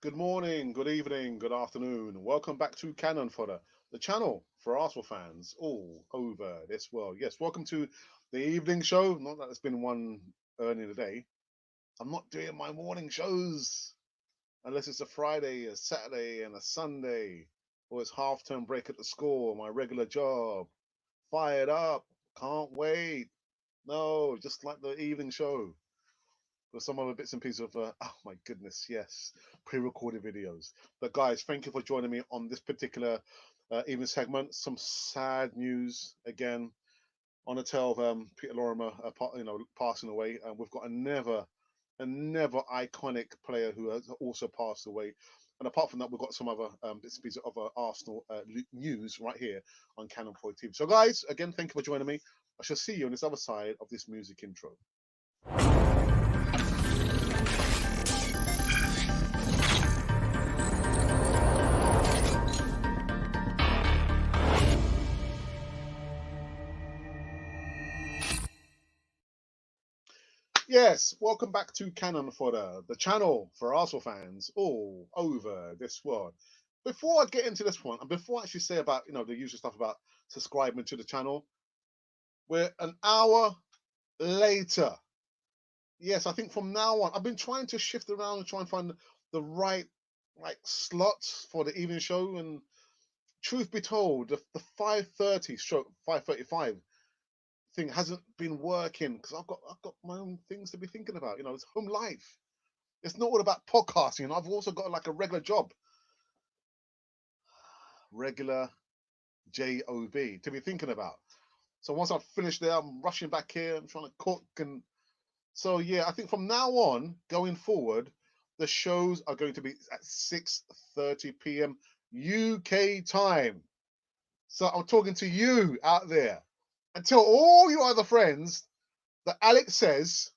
Good morning, good evening, good afternoon. Welcome back to Cannon Fodder, the channel for Arsenal fans all over this world. Yes, welcome to the evening show. Not that there's been one early in the day. I'm not doing my morning shows unless it's a Friday, a Saturday, and a Sunday, or it's half term break at the school, my regular job. Fired up, can't wait. No, just like the evening show with some other bits and pieces of, oh my goodness, yes, pre-recorded videos. But guys, thank you for joining me on this particular evening segment. Some sad news again on the tail of Peter Lorimer, passing away. And we've got a never iconic player who has also passed away. And apart from that, we've got some other bits and pieces of Arsenal news right here on Cannon Point TV. So, guys, again, thank you for joining me. I shall see you on this other side of this music intro. Yes, welcome back to Cannon Fodder, the channel for Arsenal fans all over this world. Before I get into this one, and before I actually say about the usual stuff about subscribing to the channel, we're an hour later. Yes, I think from now on, I've been trying to shift around and try and find the right slots for the evening show. And truth be told, the 5:30 stroke 5:35 thing hasn't been working because I've got my own things to be thinking about. It's home life. It's not all about podcasting. I've also got like a regular job, regular job to be thinking about. So once I've finished there, I'm rushing back here. I'm trying to cook, and so yeah, I think from now on, going forward, the shows are going to be at 6:30 p.m. UK time. So I'm talking to you out there, and tell all your other friends that Alex says.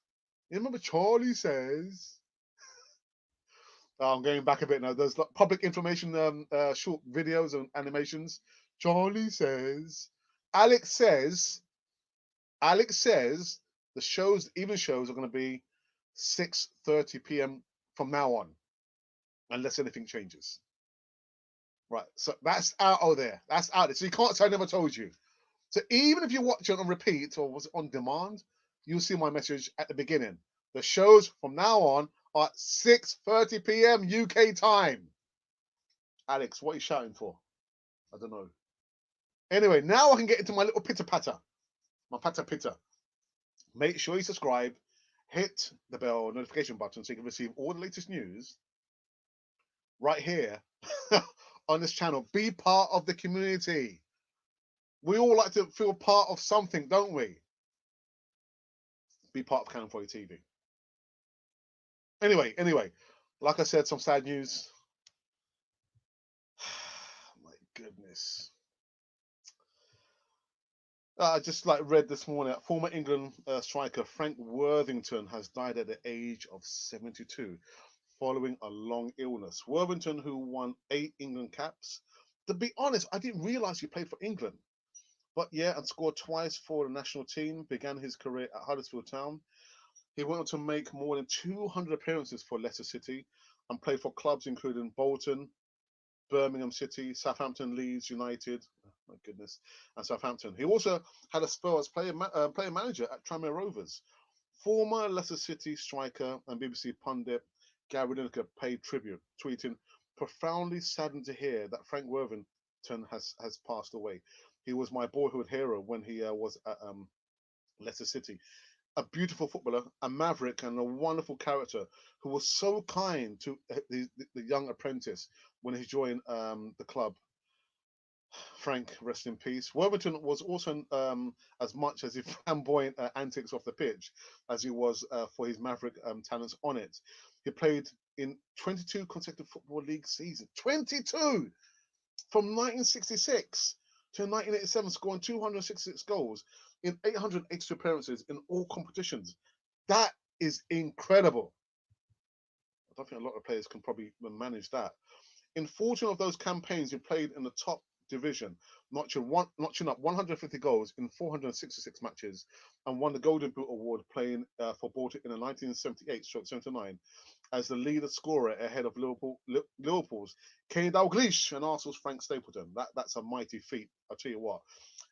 You remember Charlie says. Oh, I'm going back a bit now. There's like public information, short videos and animations. Charlie says, Alex says, Alex says the shows, even shows, are going to be 6:30 p.m. from now on, unless anything changes. Right. So that's out there. That's out there. So you can't say I never told you. So even if you watch it on repeat or was it on demand, you'll see my message at the beginning. The shows from now on are at 6:30 p.m. UK time. Alex, what are you shouting for? I don't know. Anyway, now I can get into my little pitter patter, my patter pitter. Make sure you subscribe, hit the bell notification button so you can receive all the latest news right here on this channel. Be part of the community. We all like to feel part of something, don't we? Be part of Canon 40 TV. Anyway, like I said, some sad news. My goodness. I just read this morning, former England striker Frank Worthington has died at the age of 72 following a long illness. Worthington, who won 8 England caps. To be honest, I didn't realise he played for England. But yeah, and scored twice for the national team, began his career at Huddersfield Town. He went on to make more than 200 appearances for Leicester City and played for clubs including Bolton, Birmingham City, Southampton, Leeds United, oh my goodness, and Southampton. He also had a spell as player manager at Tranmere Rovers. Former Leicester City striker and BBC pundit Gabriel paid tribute, tweeting, "Profoundly saddened to hear that Frank Worthington has passed away. He was my boyhood hero when he was at Leicester City. A beautiful footballer, a maverick, and a wonderful character who was so kind to the young apprentice when he joined the club. Frank, rest in peace." Worthington was also as much as his flamboyant antics off the pitch as he was for his maverick talents on it. He played in 22 consecutive Football League seasons. 22! From 1966 to 1987, scoring 266 goals in 882 appearances in all competitions. That is incredible. I don't think a lot of players can probably manage that. In 14 of those campaigns, he played in the top division, notching up 150 goals in 466 matches, and won the Golden Boot Award playing for Bolton in the 1978-79 as the leader scorer ahead of Liverpool's Kenny Dalglish and Arsenal's Frank Stapleton. That's a mighty feat. I'll tell you what.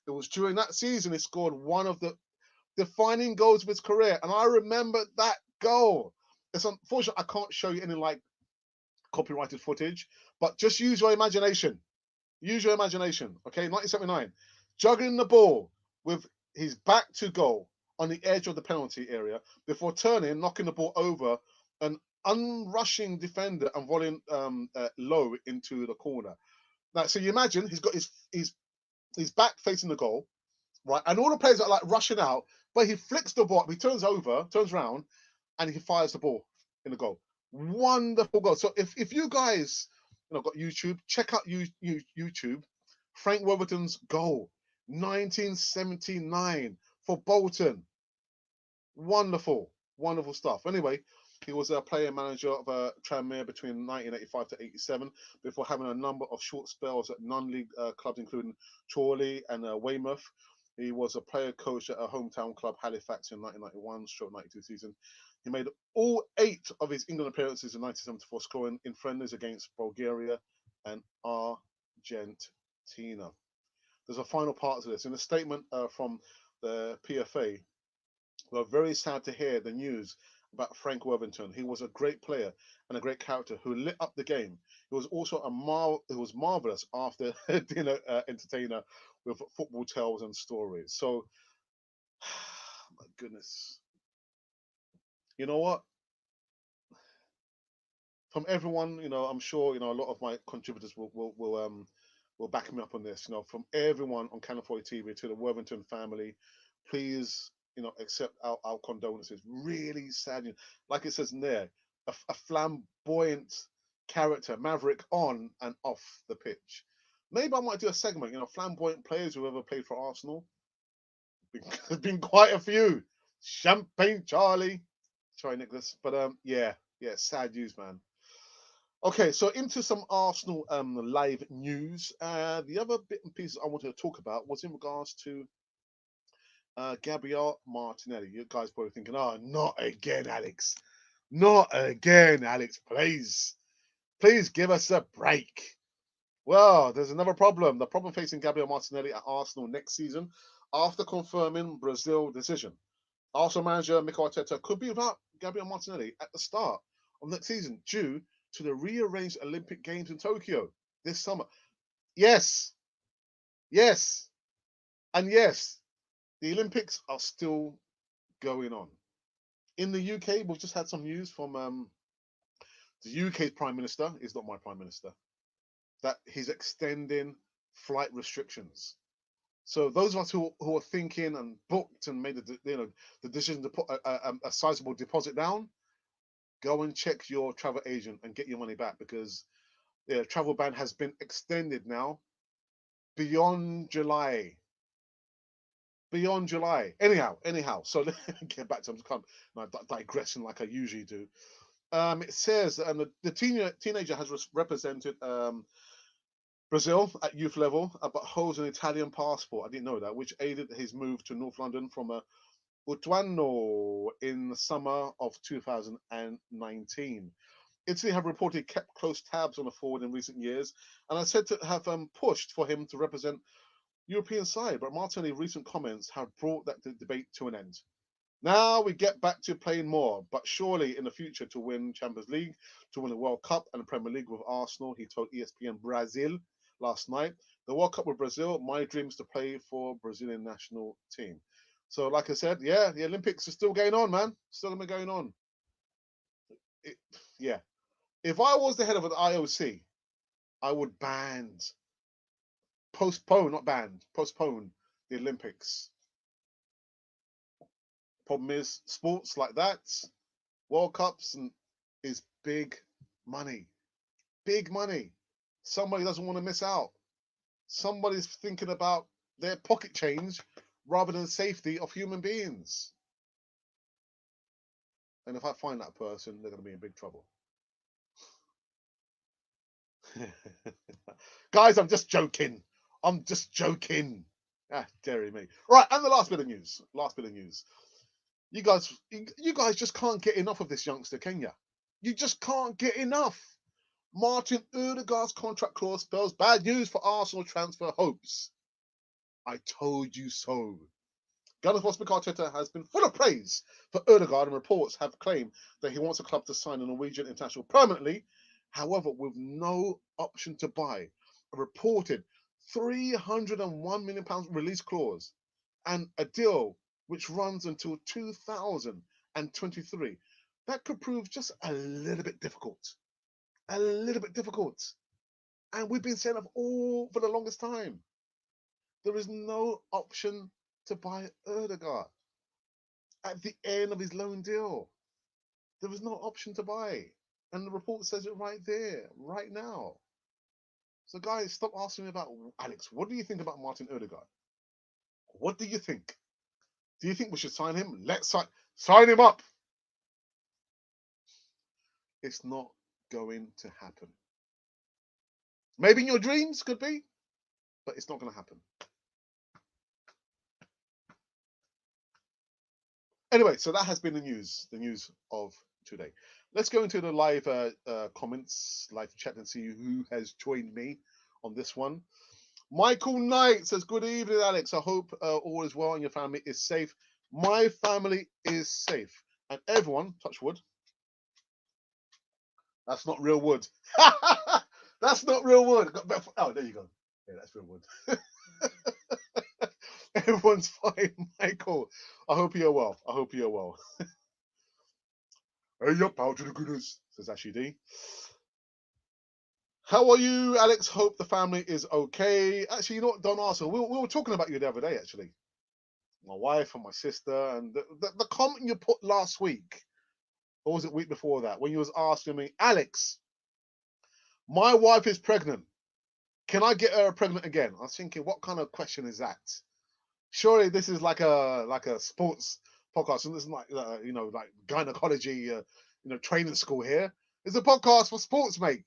It was during that season he scored one of the defining goals of his career, and I remember that goal. It's unfortunate I can't show you any like copyrighted footage, but just use your imagination. Use your imagination. Okay, 1979, juggling the ball with his back to goal on the edge of the penalty area before turning, knocking the ball over an unrushing defender and volleying low into the corner. Now, so you imagine he's got his back facing the goal, right? And all the players are like rushing out, but he flicks the ball, he turns around, and he fires the ball in the goal. Wonderful goal. So if you guys got YouTube, check out YouTube, Frank Worthington's goal, 1979 for Bolton. Wonderful stuff. Anyway, he was a player manager of Tranmere between 1985 to 87 before having a number of short spells at non-league clubs, including Chorley and Weymouth. He was a player coach at a hometown club, Halifax, in 1991-92 season. He made all 8 of his England appearances in 1974, scoring in friendlies against Bulgaria and Argentina. There's a final part to this. In a statement from the PFA, we're very sad to hear the news about Frank Worthington. He was a great player and a great character who lit up the game. He was also it was marvelous after dinner entertainer with football tales and stories. So, my goodness, you know what? From everyone, I'm sure a lot of my contributors will back me up on this. From everyone on Canal 40 TV to the Worthington family, please accept our condolences. Really sad. Like it says in there, a flamboyant character, maverick on and off the pitch. Maybe I might do a segment, flamboyant players who ever played for Arsenal. There's been quite a few. Champagne Charlie. Sorry, Nicholas. But yeah, sad news, man. Okay, so into some Arsenal live news. The other bit and pieces I wanted to talk about was in regards to Gabriel Martinelli. You guys probably thinking, oh, not again, Alex. Not again, Alex. Please give us a break. Well, there's another problem. The problem facing Gabriel Martinelli at Arsenal next season after confirming Brazil decision. Arsenal manager Mikel Arteta could be without Gabriel Martinelli at the start of next season due to the rearranged Olympic Games in Tokyo this summer. Yes, and yes, the Olympics are still going on. In the UK, we've just had some news from the UK's Prime Minister, is not my Prime Minister, that he's extending flight restrictions. So those of us who are thinking and booked and made the decision to put a sizable deposit down, go and check your travel agent and get your money back, because the travel ban has been extended now beyond July. Anyhow. So let me get back to digressing like I usually do. It says the teenager has represented Brazil at youth level, but holds an Italian passport. I didn't know that, which aided his move to North London from Utuano in the summer of 2019. Italy have reportedly kept close tabs on the forward in recent years, and are said to have pushed for him to represent European side. But Martinelli's recent comments have brought that debate to an end. Now we get back to playing more, but surely in the future to win Champions League, to win the World Cup and the Premier League with Arsenal, he told ESPN Brazil last night. The World Cup with Brazil, my dream is to play for Brazilian national team. So, like I said, yeah, the Olympics are still going on, man. Still going to be going on. Yeah. If I was the head of an IOC, I would postpone the Olympics. Problem is, sports like that, World Cups, is big money. Big money. Somebody doesn't want to miss out. Somebody's thinking about their pocket change rather than the safety of human beings. And if I find that person, they're going to be in big trouble. Guys, I'm just joking. Deary me. Right, and the last bit of news. You guys just can't get enough of this youngster, can you? You just can't get enough. Martin Odegaard's contract clause spells bad news for Arsenal transfer hopes. I told you so. Gunners boss Mikel Arteta has been full of praise for Odegaard, and reports have claimed that he wants a club to sign a Norwegian international permanently, however, with no option to buy. A reported £301 million release clause and a deal which runs until 2023. That could prove just a little bit difficult. A little bit difficult. And we've been saying that all for the longest time. There is no option to buy Odegaard at the end of his loan deal. There was no option to buy. And the report says it right there, right now. So guys, stop asking me about Alex. What do you think about Martin Odegaard? What do you think? Do you think we should sign him? Let's sign him up. It's not going to happen. Maybe in your dreams, could be, but it's not going to happen. Anyway, so that has been the news of today. Let's go into the live comments, live chat, and see who has joined me on this one. Michael Knight says, good evening, Alex. I hope all is well and your family is safe. My family is safe. And everyone, touch wood. That's not real wood. That's not real wood. Oh, there you go. Yeah, that's real wood. Everyone's fine, Michael. I hope you're well. I hope you're well. Hey up, power to the goodness, says Ashley D. How are you, Alex? Hope the family is okay. Actually, you know what? Don't ask her. We were talking about you the other day, actually. My wife and my sister, and the comment you put last week, or was it week before that, when you was asking me, Alex, my wife is pregnant. Can I get her pregnant again? I was thinking, what kind of question is that? Surely this is like a sports podcast, and this is like like gynecology, training school here. It's a podcast for sports, mate.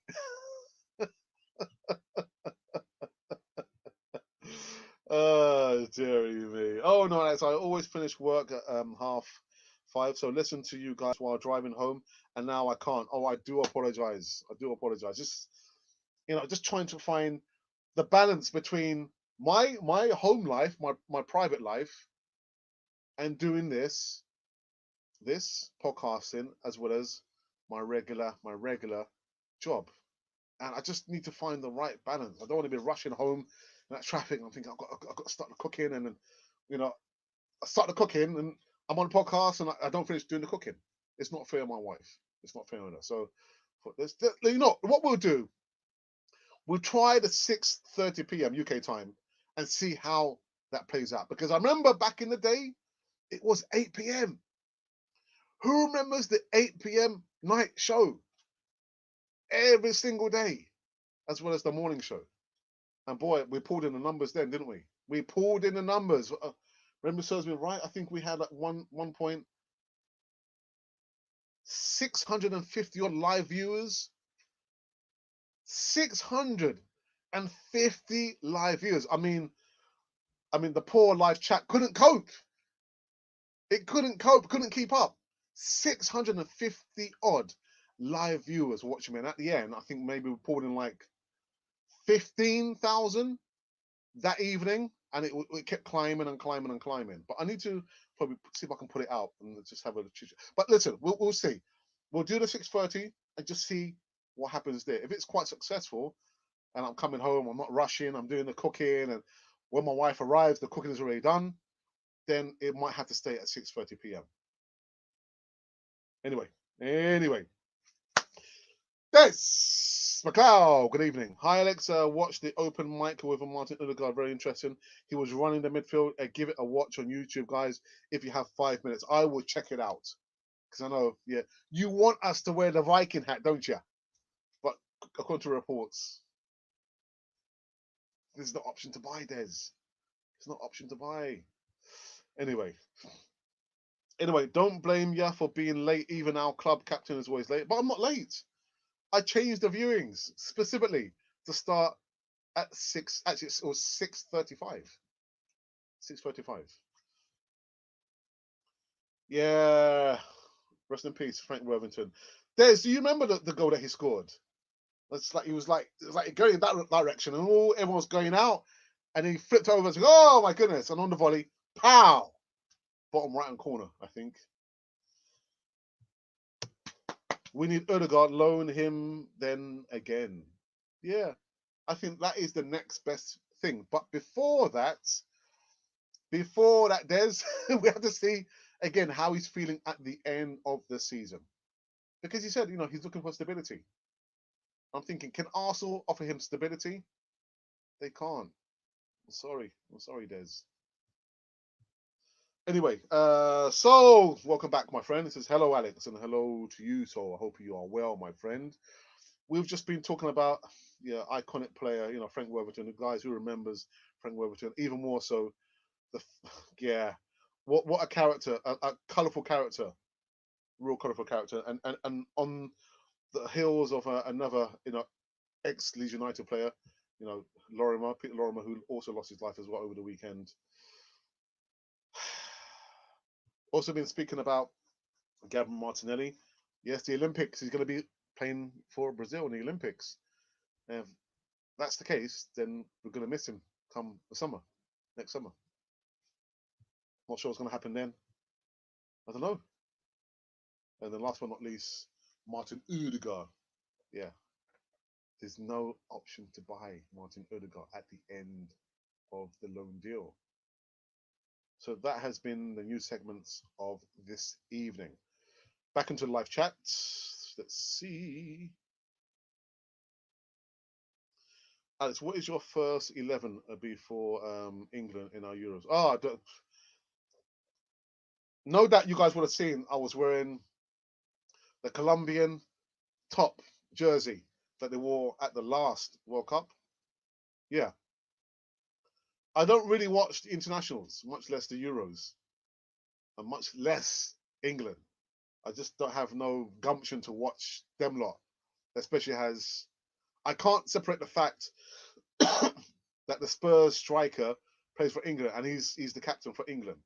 Oh, dearie me. Oh no, Alex, I always finish work at 5:30, so listen to you guys while driving home, and now I can't. Oh, I do apologize. I do apologize. Just trying to find the balance between my home life, my private life, and doing this podcasting, as well as my regular job. And I just need to find the right balance. I don't want to be rushing home in that traffic. I'm thinking I've got to start the cooking, and then I start the cooking, and I'm on a podcast, and I don't finish doing the cooking. It's not fair on my wife. It's not fair on her. So, what we'll do, we'll try the 6:30 p.m. UK time and see how that plays out. Because I remember back in the day, it was 8 p.m. Who remembers the 8 p.m. night show every single day, as well as the morning show? And boy, we pulled in the numbers then, didn't we? We pulled in the numbers. Remember, serves me right. I think we had like 650 odd live viewers. 650 live viewers. I mean, the poor live chat couldn't cope. It couldn't cope, couldn't keep up. 650 odd live viewers watching me. And at the end, I think maybe we pulled in like 15,000 that evening, and it kept climbing and climbing and climbing. But I need to probably see if I can put it out and just have a chit. But listen, we'll see. We'll do the 6:30 and just see what happens there. If it's quite successful, and I'm coming home, I'm not rushing, I'm doing the cooking, and when my wife arrives, the cooking is already done, then it might have to stay at 6:30 p.m. Anyway. Des McLeod, good evening. Hi, Alex. Watch the open mic with Martin Odegaard. Very interesting. He was running the midfield. Give it a watch on YouTube, guys. If you have 5 minutes, I will check it out. Because I know, you want us to wear the Viking hat, don't you? But according to reports, there's no option to buy, Des. There's no option to buy. Anyway, don't blame ya for being late. Even our club captain is always late. But I'm not late. I changed the viewings specifically to start at 6. Actually, it was 6:35. 6:35. Yeah. Rest in peace, Frank Worthington. Des, do you remember the goal that he scored? It's like it was like going in that direction, and everyone was going out, and he flipped over and said, "Oh my goodness!" And on the volley, pow, bottom right hand corner, I think. We need Odegaard, loan him then again. Yeah, I think that is the next best thing. But before that, Des, we have to see again how he's feeling at the end of the season. Because he said, he's looking for stability. I'm thinking, can Arsenal offer him stability? They can't. I'm sorry, Des. Anyway, so welcome back, my friend. This is hello, Alex, and hello to you. So I hope you are well, my friend. We've just been talking about iconic player, Frank Worthington, the guys who remembers Frank Worthington, even more so the yeah, what a character, a colourful character, real colourful character, and on the heels of another ex Leeds United player, Peter Lorimer, who also lost his life as well over the weekend. Also been speaking about Gabriel Martinelli. Yes, the Olympics. He's going to be playing for Brazil in the Olympics. And if that's the case, then we're going to miss him come the summer, next summer. Not sure what's going to happen then. I don't know. And then last but not least, Martin Odegaard. Yeah, there's no option to buy Martin Odegaard at the end of the loan deal. So that has been the news segments of this evening. Back into the live chat. Let's see. Alex, what is your first 11 before England in our Euros? No doubt you guys would have seen I was wearing the Colombian top jersey that they wore at the last World Cup. Yeah. I don't really watch the internationals, much less the Euros, and much less England. I just don't have no gumption to watch them lot, especially as I can't separate the fact that the Spurs striker plays for England and he's the captain for England.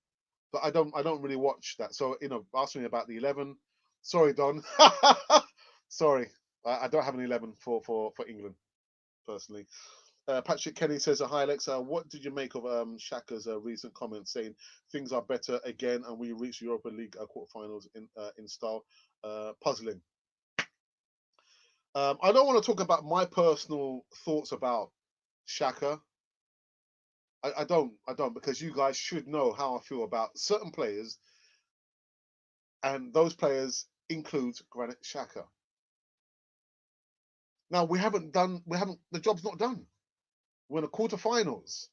But I don't really watch that. So ask me about the 11. Sorry, Don. Sorry, I don't have an 11 for England personally. Patrick Kenny says, "Hi Alexa, what did you make of Shaka's recent comment saying things are better again and we reach Europa League quarterfinals in style? Puzzling. I don't want to talk about my personal thoughts about Shaka. I don't because you guys should know how I feel about certain players, and those players include Granit Xhaka. Now the job's not done. We're in the quarterfinals.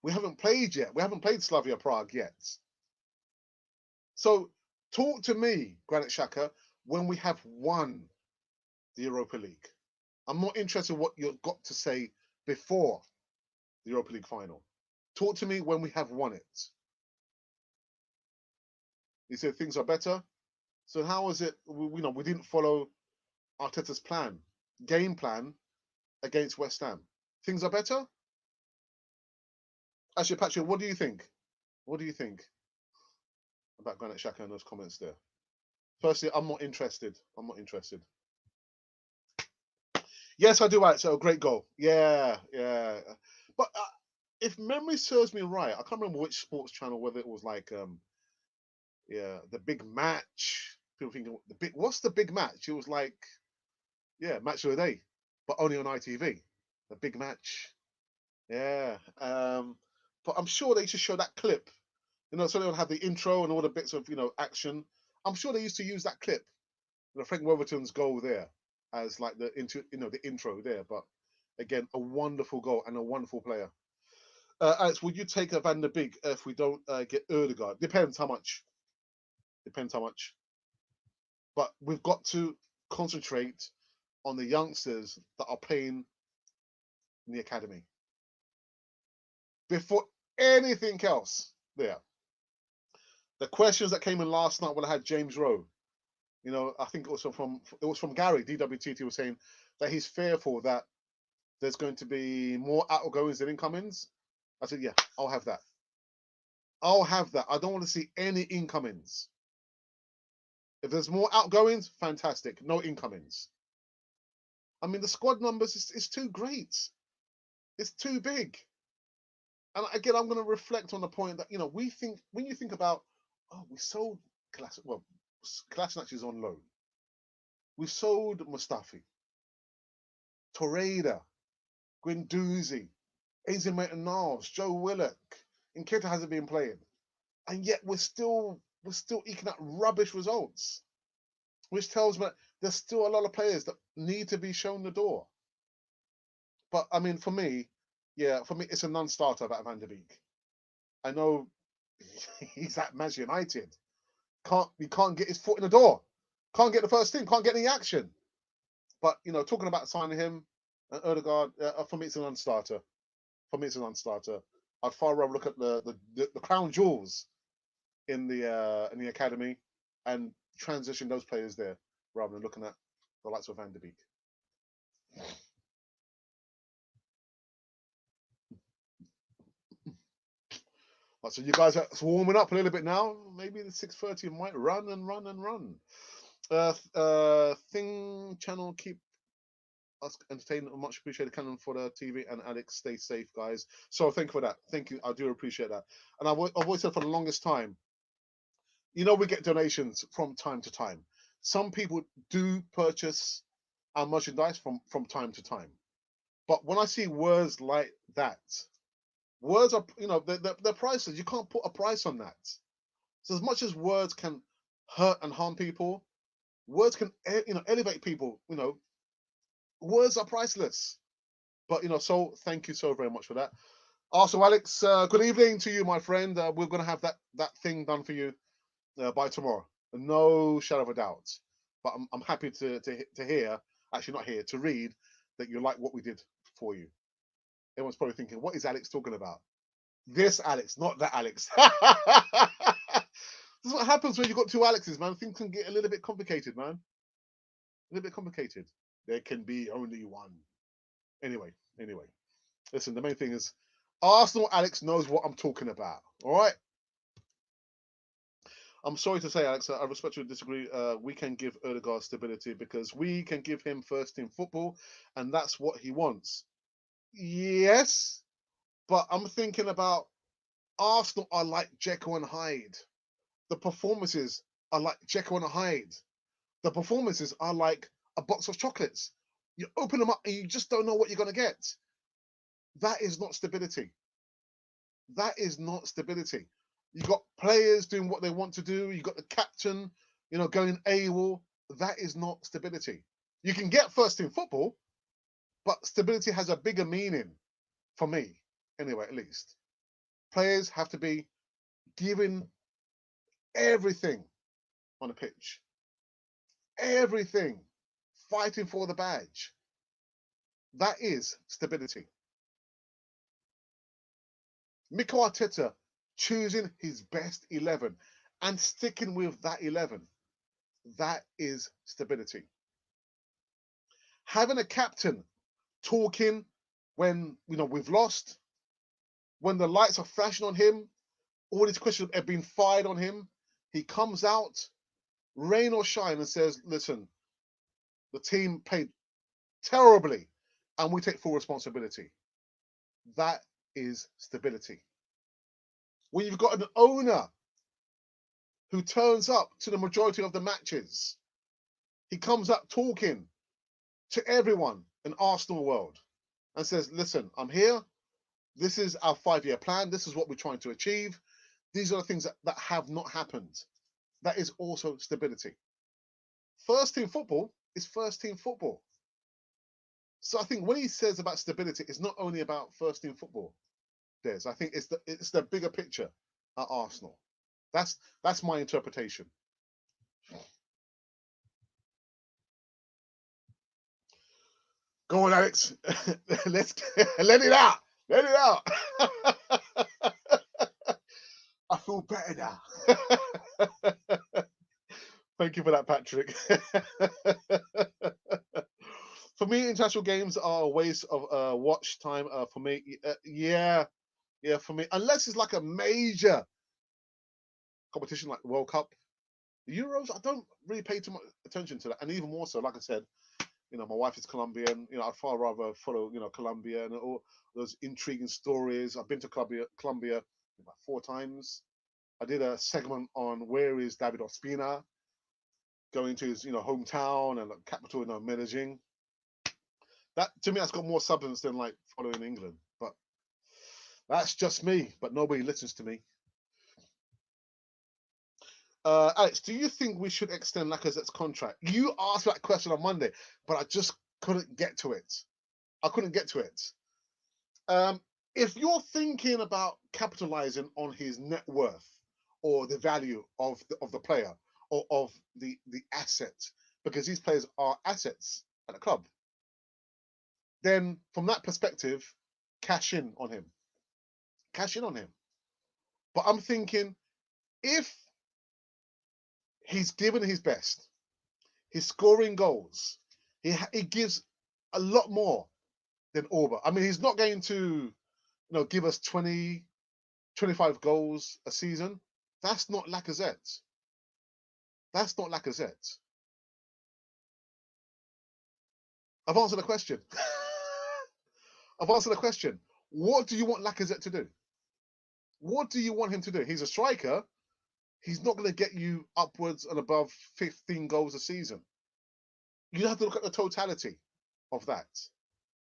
We haven't played yet. We haven't played Slavia Prague yet. So talk to me, Granit Xhaka, when we have won the Europa League. I'm not interested in what you've got to say before the Europa League final. Talk to me when we have won it. He said things are better. So how is it? We didn't follow Arteta's game plan against West Ham. Things are better. Actually, Patrick, what do you think? What do you think about Granit Xhaka and those comments there? Firstly, I'm not interested. I'm not interested. Yes, I do. Right. So great goal. Yeah, yeah. But if memory serves me right, I can't remember which sports channel, whether it was like the big match. People thinking what's the big match? It was like match of the day, but only on ITV. The big match. Yeah. But I'm sure they should show that clip. So they'll have the intro and all the bits of action. I'm sure they used to use that clip, Frank Worthington's goal there, as like the intro there. But again, a wonderful goal and a wonderful player. Alex, would you take a Van der Beek if we don't get Odegaard? Depends how much. Depends how much. But we've got to concentrate on the youngsters that are playing in the academy before anything else. There. The questions that came in last night when I had James Rowe, I think it was from Gary DWTT was saying that he's fearful that there's going to be more outgoings than incomings. I said, yeah, I'll have that. I'll have that. I don't want to see any incomings. If there's more outgoings, fantastic. No incomings. I mean, the squad numbers is too great. It's too big. And again, I'm going to reflect on the point that, you know, we think, when you think about, oh, we sold Kolasinac is on loan. We sold Mustafi, Torreira, Guendouzi, Ainsley Maitland-Niles, Joe Willock, Nketiah hasn't been playing. And yet we're still eking out rubbish results, which tells me there's still a lot of players that need to be shown the door. But I mean, for me, it's a non-starter about Van der Beek. I know he's at Manchester United. He can't get his foot in the door. Can't get the first team. Can't get any action. But you know, talking about signing him and Odegaard, for me, it's a non-starter. I'd far rather look at the crown jewels in the academy and transition those players there rather than looking at the likes of Van der Beek. Right, so you guys are warming up a little bit now. Maybe the 6:30 might run and run and run. Thing channel, keep us entertained. Much appreciated, Canon, for the TV, and Alex, stay safe, guys. So thank you for that. Thank you. I do appreciate that. And I've always said for the longest time, you know, we get donations from time to time. Some people do purchase our merchandise from time to time. But when I see words like that, words are, you know, they're prices. You can't put a price on that. So as much as words can hurt and harm people, words can, you know, elevate people. You know, words are priceless. But you know, so thank you so very much for that. Also, Alex, good evening to you, my friend. We're going to have that thing done for you by tomorrow, no shadow of a doubt. But I'm happy to hear, actually not hear, to read that you like what we did for you. Everyone's probably thinking, what is Alex talking about? This Alex, not that Alex. This is what happens when you've got two Alexes, man. Things can get a little bit complicated, man. A little bit complicated. There can be only one. Anyway. Listen, the main thing is Arsenal Alex knows what I'm talking about. All right? I'm sorry to say, Alex, I respectfully disagree. We can give Odegaard stability because we can give him first team football, and that's what he wants. Yes, but I'm thinking about Arsenal are like Jekyll and Hyde. The performances are like Jekyll and Hyde. The performances are like a box of chocolates. You open them up and you just don't know what you're going to get. That is not stability. That is not stability. You got players doing what they want to do. You got the captain, you know, going AWOL. That is not stability. You can get first team football, but stability has a bigger meaning for me, anyway, at least. Players have to be given everything on the pitch. Everything. Fighting for the badge. That is stability. Mikel Arteta choosing his best 11 and sticking with that 11. That is stability. Having a captain talking when, you know, we've lost, when the lights are flashing on him, all these questions have been fired on him, he comes out, rain or shine, and says, listen, the team played terribly and we take full responsibility. That is stability. When you've got an owner who turns up to the majority of the matches, he comes up talking to everyone in Arsenal world and says, listen, I'm here. This is our 5-year plan. This is what we're trying to achieve. These are the things that have not happened. That is also stability. First team football is first team football. So I think when he says about stability, it's not only about first team football. I think it's the bigger picture at Arsenal. That's my interpretation. Go on, Alex. Let's let it out. Let it out. I feel better now. Thank you for that, Patrick. For me, international games are a waste of watch time. For me, yeah, for me, unless it's like a major competition like World Cup, The Euros, I don't really pay too much attention to that, and even more so, like I said, my wife is Colombian. I'd far rather follow, Colombia and all those intriguing stories. I've been to Colombia about 4 times. I did a segment on where is David Ospina, going to his, hometown and capital, Medellin. That to me, that's got more substance than like following England. But that's just me. But nobody listens to me. Alex, do you think we should extend Lacazette's contract? You asked that question on Monday, but I just couldn't get to it. I couldn't get to it. If you're thinking about capitalizing on his net worth or the value of the player or of the asset, because these players are assets at the club, then from that perspective, cash in on him. Cash in on him. But I'm thinking, if he's given his best, he's scoring goals, he gives a lot more than Orba. I mean, he's not going to, give us 20, 25 goals a season. That's not Lacazette. That's not Lacazette. I've answered the question. I've answered the question. What do you want Lacazette to do? What do you want him to do? He's a striker. He's not going to get you upwards and above 15 goals a season. You have to look at the totality of that.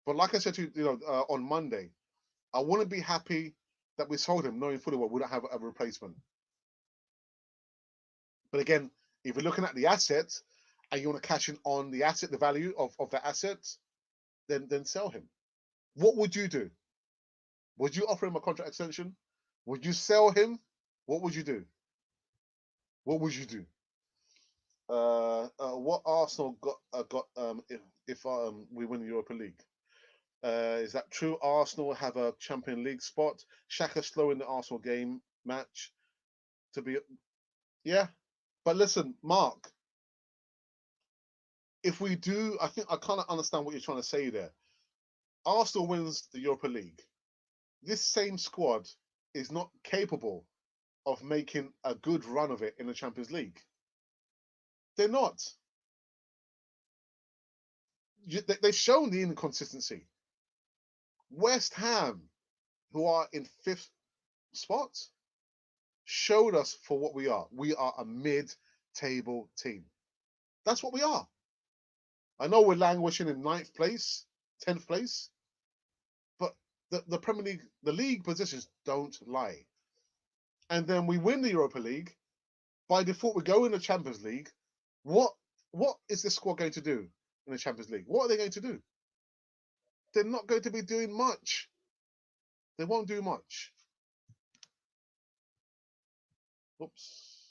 But like I said to you, on Monday, I wouldn't be happy that we sold him, knowing fully well we don't have a replacement. But again, if you're looking at the asset and you want to cash in on the asset, the value of that asset, then sell him. What would you do? Would you offer him a contract extension? Would you sell him? What would you do? What would you do? What Arsenal got if we win the Europa League? Is that true? Arsenal have a Champions League spot. Xhaka slowing the Arsenal game match to be, yeah. But listen, Mark, if we do, I think I kind of understand what you're trying to say there. Arsenal wins the Europa League. This same squad is not capable of making a good run of it in the Champions League. They're not. They've shown the inconsistency. West Ham, who are in 5th spot, showed us for what we are. We are a mid-table team. That's what we are. I know we're languishing in 9th place, 10th place, but the Premier League, the league positions don't lie. And then we win the Europa League. By default, we go in the Champions League. What is this squad going to do in the Champions League? What are they going to do? They're not going to be doing much. They won't do much. Oops.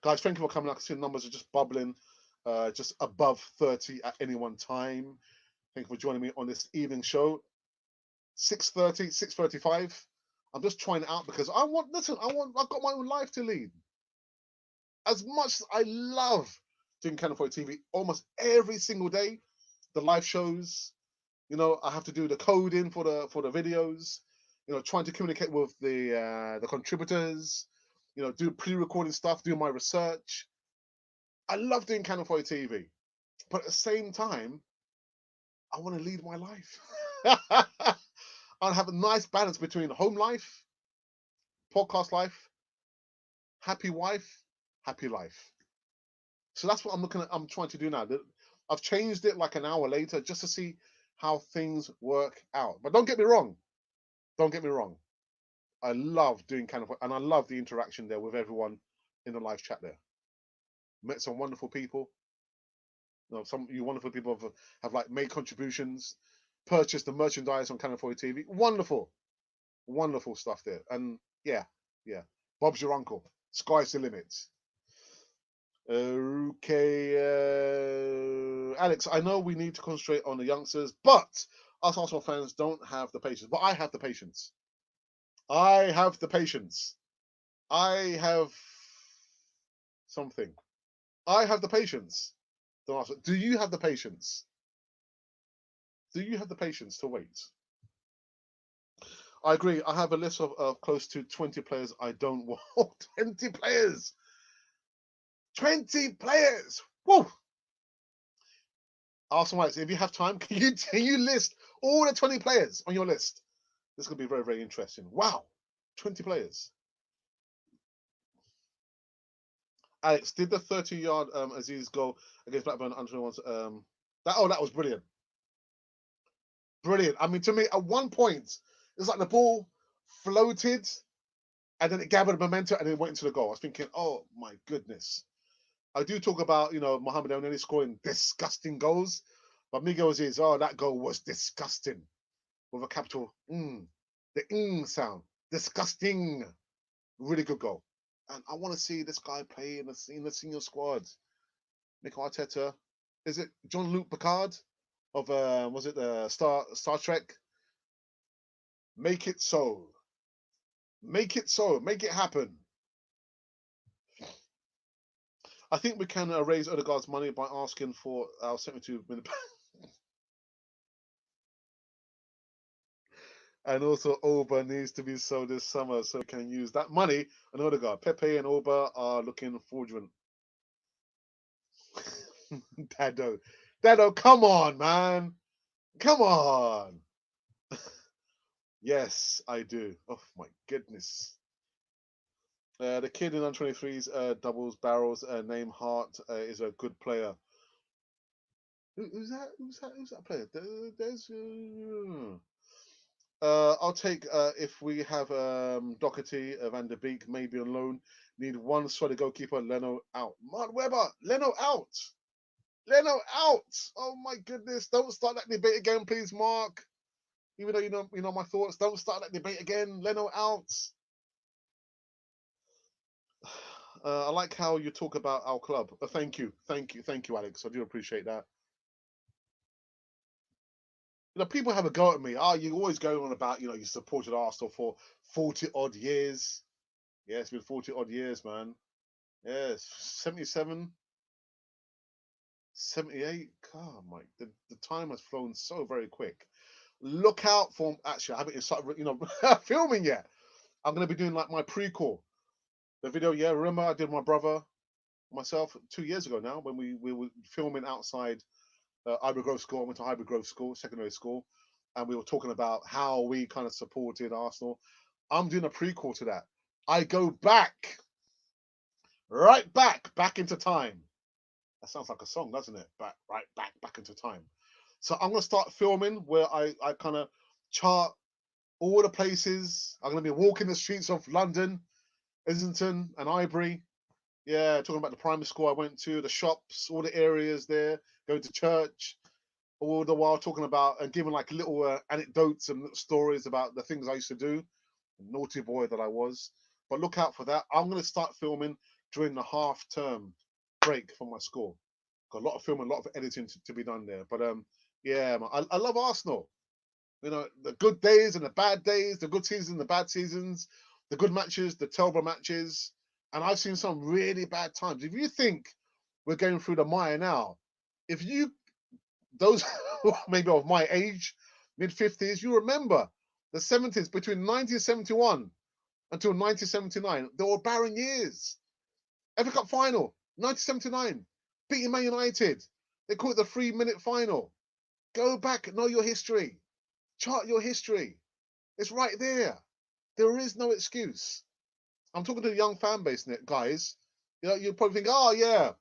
Guys, thank you for coming. I can see the numbers are just bubbling, just above 30 at any one time. Thank you for joining me on this evening show. 6:30, 6:35. I'm just trying it out because I've got my own life to lead. As much as I love doing Cannon for TV, almost every single day, the live shows, I have to do the coding for the videos, trying to communicate with the contributors, do pre-recording stuff, do my research. I love doing Cannon for TV, but at the same time, I want to lead my life. I have a nice balance between home life, podcast life, happy wife, happy life. So that's what I'm trying to do now. I've changed it like an hour later just to see how things work out. But don't get me wrong. Don't get me wrong. I love doing and I love the interaction there with everyone in the live chat there. Met some wonderful people. Some of you wonderful people have like made contributions, purchased the merchandise on Cannon 40 TV. Wonderful. Wonderful stuff there. And yeah. Bob's your uncle. Sky's the limit. Okay, Alex, I know we need to concentrate on the youngsters, but us Arsenal fans don't have the patience. But I have the patience. I have the patience. I have something. I have the patience. Do you have the patience? Do you have the patience to wait? I agree. I have a list of close to 20 players I don't want. 20 players. 20 players. Woo! Arsenal, if you have time, can you list all the 20 players on your list? This could be very, very interesting. Wow, 20 players. Alex, did the 30-yard Aziz goal against Blackburn under ones? That was brilliant. Brilliant. I mean, to me, at one point, it's like the ball floated and then it gathered momentum and it went into the goal. I was thinking, oh my goodness. I do talk about, Mohamed El-Neni scoring disgusting goals, but Miguel Aziz, that goal was disgusting with a capital the sound. Disgusting. Really good goal. And I want to see this guy play in the senior squad. Mikel Arteta. Is it Jean-Luc Picard of was it the Star Trek? Make it so. Make it so. Make it happen. I think we can raise Odegaard's money by asking for our 72 million. And also, Oba needs to be sold this summer so we can use that money on Odegaard. Pepe and Oba are looking fraudulent. Dado, come on, man. Come on. Yes, I do. Oh, my goodness. The kid in under 23s doubles barrels. Name Hart is a good player. Who's that? Who's that player? There's. I'll take if we have Doherty, Van der Beek, maybe on loan. Need one solid goalkeeper. Leno out. Mark Webber. Leno out. Leno out. Oh my goodness! Don't start that debate again, please, Mark. Even though you know my thoughts. Don't start that debate again. Leno out. I like how you talk about our club. Thank you, Alex. I do appreciate that. People have a go at me. You always go on about, you supported Arsenal for 40 odd years. Yeah, it's been 40 odd years, man. Yes, 77, 78. God, my, the time has flown so very quick. Look out for, actually, I haven't started, filming yet. I'm going to be doing like my prequel. The video, yeah, remember I did my brother, myself 2 years ago now when we were filming outside Hybrid Grove School. I went to Hybrid Grove School, secondary school, and we were talking about how we kind of supported Arsenal. I'm doing a prequel to that. I go back, right back into time. That sounds like a song, doesn't it? Back into time. So I'm gonna start filming where I kind of chart all the places. I'm gonna be walking the streets of London, Islington, and Highbury. Yeah, talking about the primary school I went to, the shops, all the areas there, going to church, all the while talking about and giving like little anecdotes and stories about the things I used to do. Naughty boy that I was. But look out for that. I'm going to start filming during the half-term break from my school. Got a lot of filming, a lot of editing to be done there. But yeah, man, I love Arsenal. The good days and the bad days, the good seasons, the bad seasons, the good matches, the terrible matches. And I've seen some really bad times. If you think we're going through the mire now, those maybe of my age, mid-50s, you remember the 70s between 1971 until 1979. They were barren years. FA Cup final, 1979, beating Man United. They call it the 3-minute final. Go back, know your history. Chart your history. It's right there. There is no excuse. I'm talking to the young fan base, guys. You probably think, oh yeah,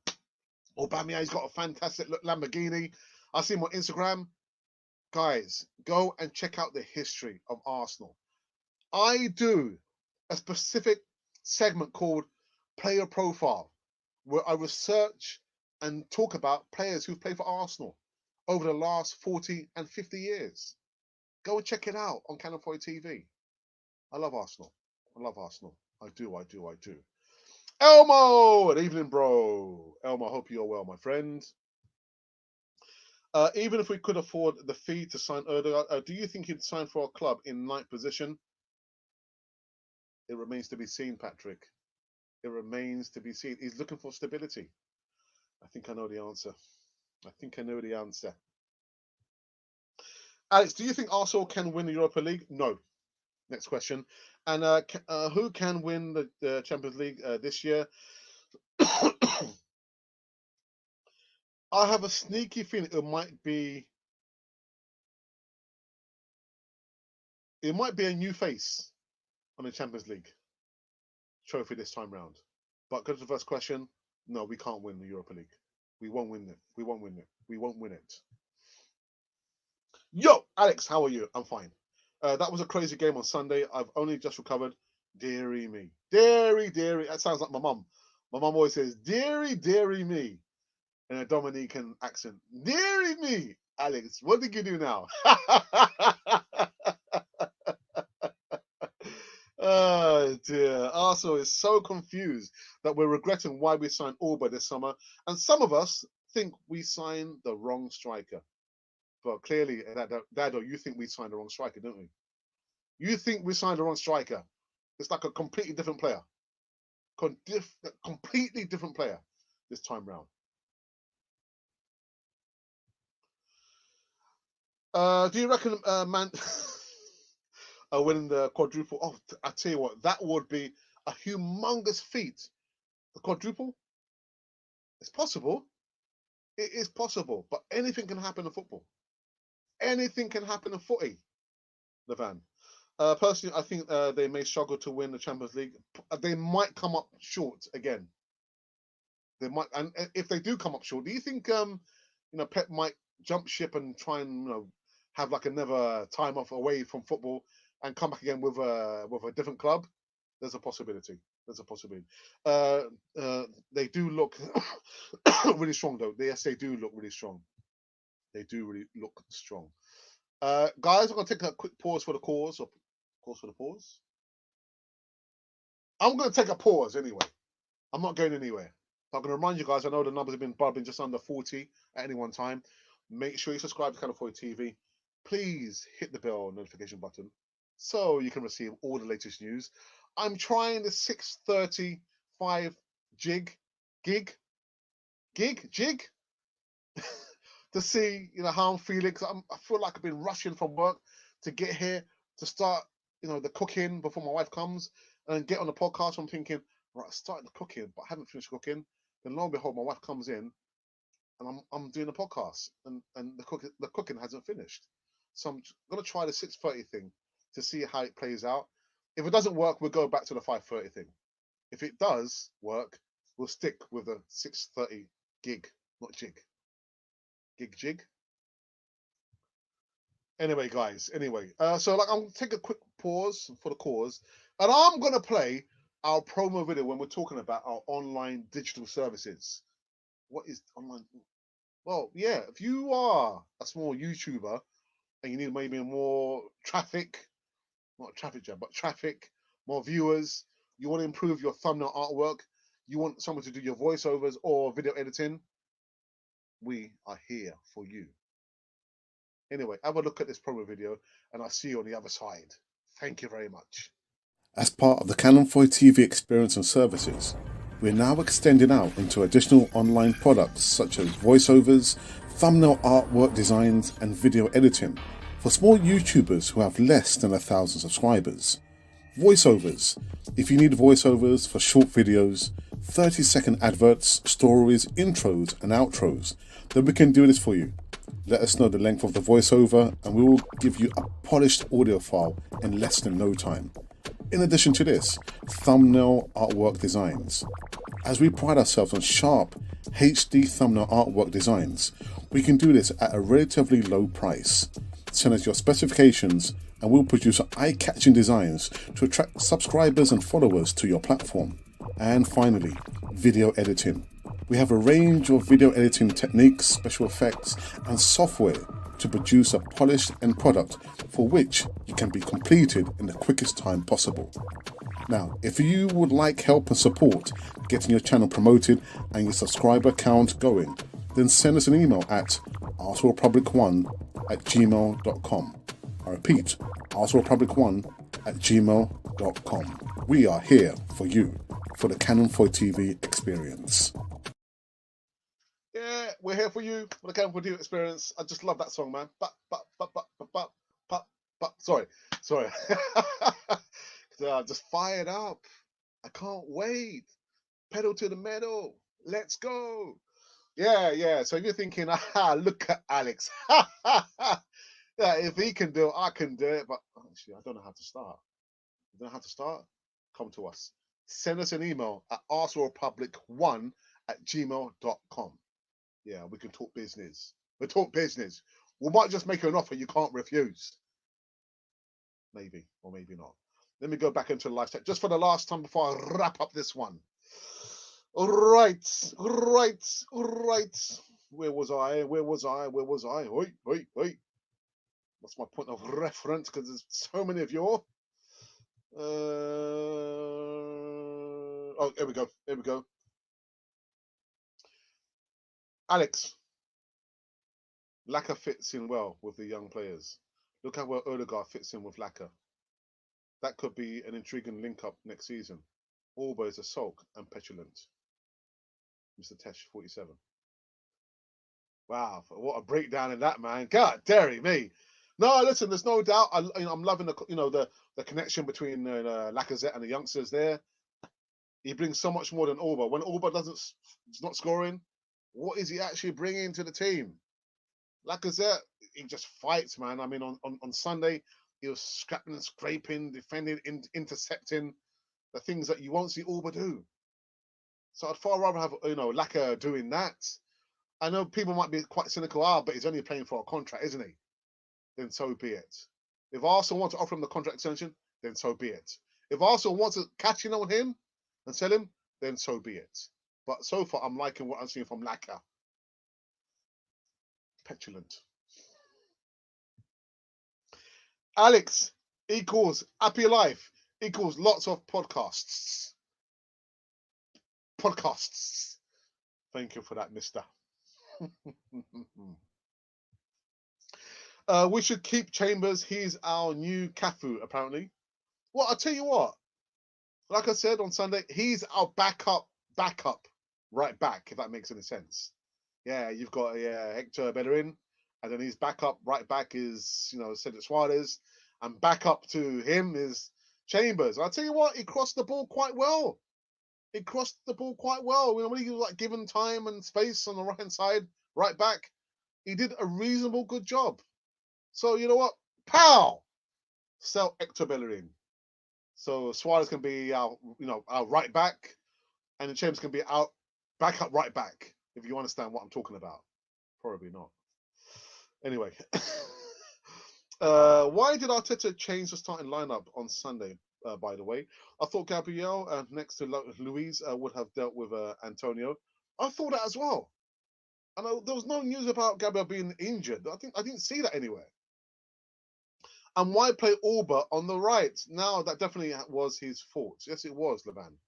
Aubameyang's got a fantastic Lamborghini. I see him on Instagram. Guys, go and check out the history of Arsenal. I do a specific segment called Player Profile, where I research and talk about players who've played for Arsenal over the last 40 and 50 years. Go and check it out on Canal 4 TV. I love Arsenal. I do. Elmo, good evening, bro. Elmo, I hope you're well, my friend. Even if we could afford the fee to sign Odegaard, do you think he'd sign for our club in 9th position? It remains to be seen, Patrick. It remains to be seen. He's looking for stability. I think I know the answer. Alex, do you think Arsenal can win the Europa League? No. Next question. And who can win the Champions League this year? I have a sneaky feeling it might be a new face on the Champions League trophy this time round. But go to the first question. No, we can't win the Europa League. We won't win it. We won't win it. We won't win it. Yo, Alex, how are you? I'm fine. That was a crazy game on Sunday. I've only just recovered. Deary me. Deary. That sounds like my mum. My mum always says, deary me, in a Dominican accent. Deary me. Alex, what did you do now? Oh dear. Arsenal is so confused that we're regretting why we signed Auba this summer. And some of us think we signed the wrong striker. But clearly, Dado, you think we signed the wrong striker, don't we? You think we signed the wrong striker. It's like a completely different player. Completely different player this time round. Do you reckon Man winning the quadruple? Oh, I tell you what, that would be a humongous feat. The quadruple? It's possible. It is possible, but anything can happen in football. Anything can happen in footy, Levan. Personally, I think they may struggle to win the Champions League. They might come up short again. They might, and if they do come up short, do you think Pep might jump ship and try and have like another time off away from football and come back again with a different club? There's a possibility. They do look really strong, though. Yes, they do look really strong. They do really look strong. Guys, I'm going to take a quick pause for the cause. Or pause for the pause. I'm going to take a pause anyway. I'm not going anywhere. So I'm going to remind you guys, I know the numbers have been bubbling just under 40 at any one time. Make sure you subscribe to Channel 40 TV. Please hit the bell notification button so you can receive all the latest news. I'm trying the 6:35 jig to see how I'm feeling, because I feel like I've been rushing from work to get here to start the cooking before my wife comes and get on the podcast. I'm thinking, right, I started the cooking but I haven't finished cooking. Then lo and behold, my wife comes in and I'm doing the podcast and the cooking hasn't finished. So I'm gonna try the 6:30 thing to see how it plays out. If it doesn't work, we'll go back to the 5:30 thing. If it does work, we'll stick with the 6:30 gig, not jig. Jig. Anyway, guys. So I'm gonna take a quick pause for the cause, and I'm gonna play our promo video when we're talking about our online digital services. What is online? Well, yeah, if you are a small YouTuber and you need maybe more traffic, not traffic jam, but traffic, more viewers, you want to improve your thumbnail artwork, you want someone to do your voiceovers or video editing, we are here for you. Anyway, have a look at this promo video and I'll see you on the other side. Thank you very much. As part of the Canon 40 TV experience and services, we're now extending out into additional online products such as voiceovers, thumbnail artwork designs, and video editing for small YouTubers who have less than 1,000 subscribers. Voiceovers. If you need voiceovers for short videos, 30-second adverts, stories, intros, and outros, then we can do this for you. Let us know the length of the voiceover and we will give you a polished audio file in less than no time. In addition to this, thumbnail artwork designs. As we pride ourselves on sharp HD thumbnail artwork designs, we can do this at a relatively low price. Send us your specifications and we'll produce eye-catching designs to attract subscribers and followers to your platform. And finally, video editing. We have a range of video editing techniques, special effects, and software to produce a polished end product for which you can be completed in the quickest time possible. Now, if you would like help and support getting your channel promoted and your subscriber count going, then send us an email at artworldpublic1@gmail.com. I repeat, artworldpublic1@gmail.com. We are here for you, for the Canon 40 TV experience. Yeah, we're here for you for the Canon 40 TV experience. I just love that song, man. Sorry. I'm just fired up. I can't wait. Pedal to the metal. Let's go. Yeah. So you're thinking, look at Alex. Yeah, if he can do it, I can do it. But actually, I don't know how to start. You don't know how to start? Come to us. Send us an email at arsenalrepublic1@gmail.com. Yeah, we can talk business. We talk business. We might just make you an offer you can't refuse. Maybe, or maybe not. Let me go back into the live chat just for the last time before I wrap up this one. All right. Where was I? Oi. What's my point of reference? Because there's so many of you. Oh, here we go. Alex, Laka fits in well with the young players. Look how well Odegaard fits in with Laka. That could be an intriguing link-up next season. Alba is a sulk and petulant. Mr. Tesh, 47. Wow, what a breakdown in that, man. God, dairy me. No, listen, there's no doubt. I'm loving the connection between Lacazette and the youngsters there. He brings so much more than Alba. When Alba is not scoring, what is he actually bringing to the team? Lacazette, he just fights, man. I mean, on Sunday, he was scrapping and scraping, defending, intercepting, the things that you won't see Alba do. So I'd far rather have, Laka doing that. I know people might be quite cynical, but he's only playing for a contract, isn't he? Then so be it. If Arsenal want to offer him the contract extension, then so be it. If Arsenal want to catch in on him and sell him, then so be it. But so far, I'm liking what I'm seeing from Laka. Petulant. Alex equals happy life equals lots of podcasts. Thank you for that, mister. We should keep Chambers. He's our new Cafu, apparently. Well, I'll tell you what. Like I said on Sunday, he's our backup right back, if that makes any sense. Yeah, you've got Hector Bellerin, and then his backup right back is, Cedric Suarez, and back up to him is Chambers. I'll tell you what, he crossed the ball quite well. When he was like given time and space on the right hand side, right back, he did a reasonable good job. So you know what? Pow! Sell Hector Bellerin. So Suarez can be our right back, and the Chambers can be out backup right back. If you understand what I'm talking about, probably not. Anyway, why did Arteta change the starting lineup on Sunday? By the way, I thought Gabriel next to Luis would have dealt with Antonio. I thought that as well. And there was no news about Gabriel being injured. I didn't see that anywhere. And why play Alba on the right? Now that definitely was his fault. Yes, it was, Levan.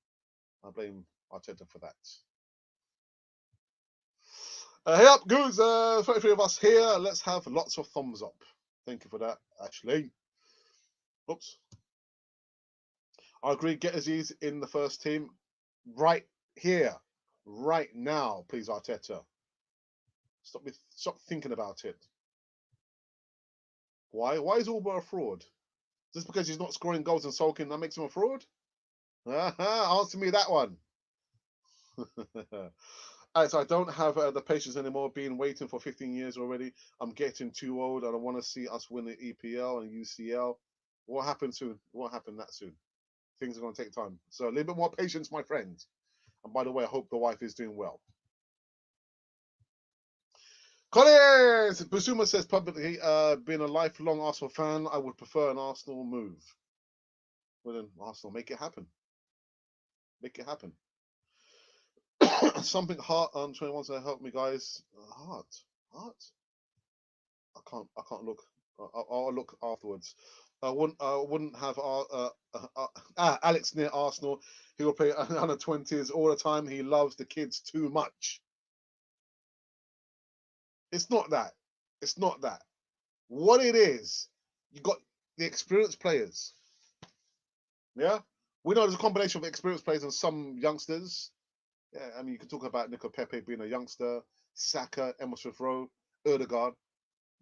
I blame Arteta for that. Hey up, goons. 33 of us here. Let's have lots of thumbs up. Thank you for that, Ashley. Oops. I agree. Get Aziz in the first team right here, right now, please, Arteta. Stop thinking about it. Why? Why is Alba a fraud? Just because he's not scoring goals and sulking, that makes him a fraud? Answer me that one. As I don't have the patience anymore, being waiting for 15 years already. I'm getting too old. I don't want to see us win the EPL and UCL. What happened soon? What happened that soon? Things are going to take time. So a little bit more patience, my friend. And by the way, I hope the wife is doing well. Collins! Busuma says publicly, being a lifelong Arsenal fan, I would prefer an Arsenal move. Well then, Arsenal, make it happen. Make it happen. Something heart on 21 to help me, guys. Heart. I can't look. I'll look afterwards. I wouldn't have Alex near Arsenal. He will play under 20s all the time. He loves the kids too much. It's not that. What it is, you got the experienced players. Yeah, we know there's a combination of experienced players and some youngsters. Yeah, I mean, you can talk about Nico Pepe being a youngster, Saka, Emma Smith Rowe, Odegaard.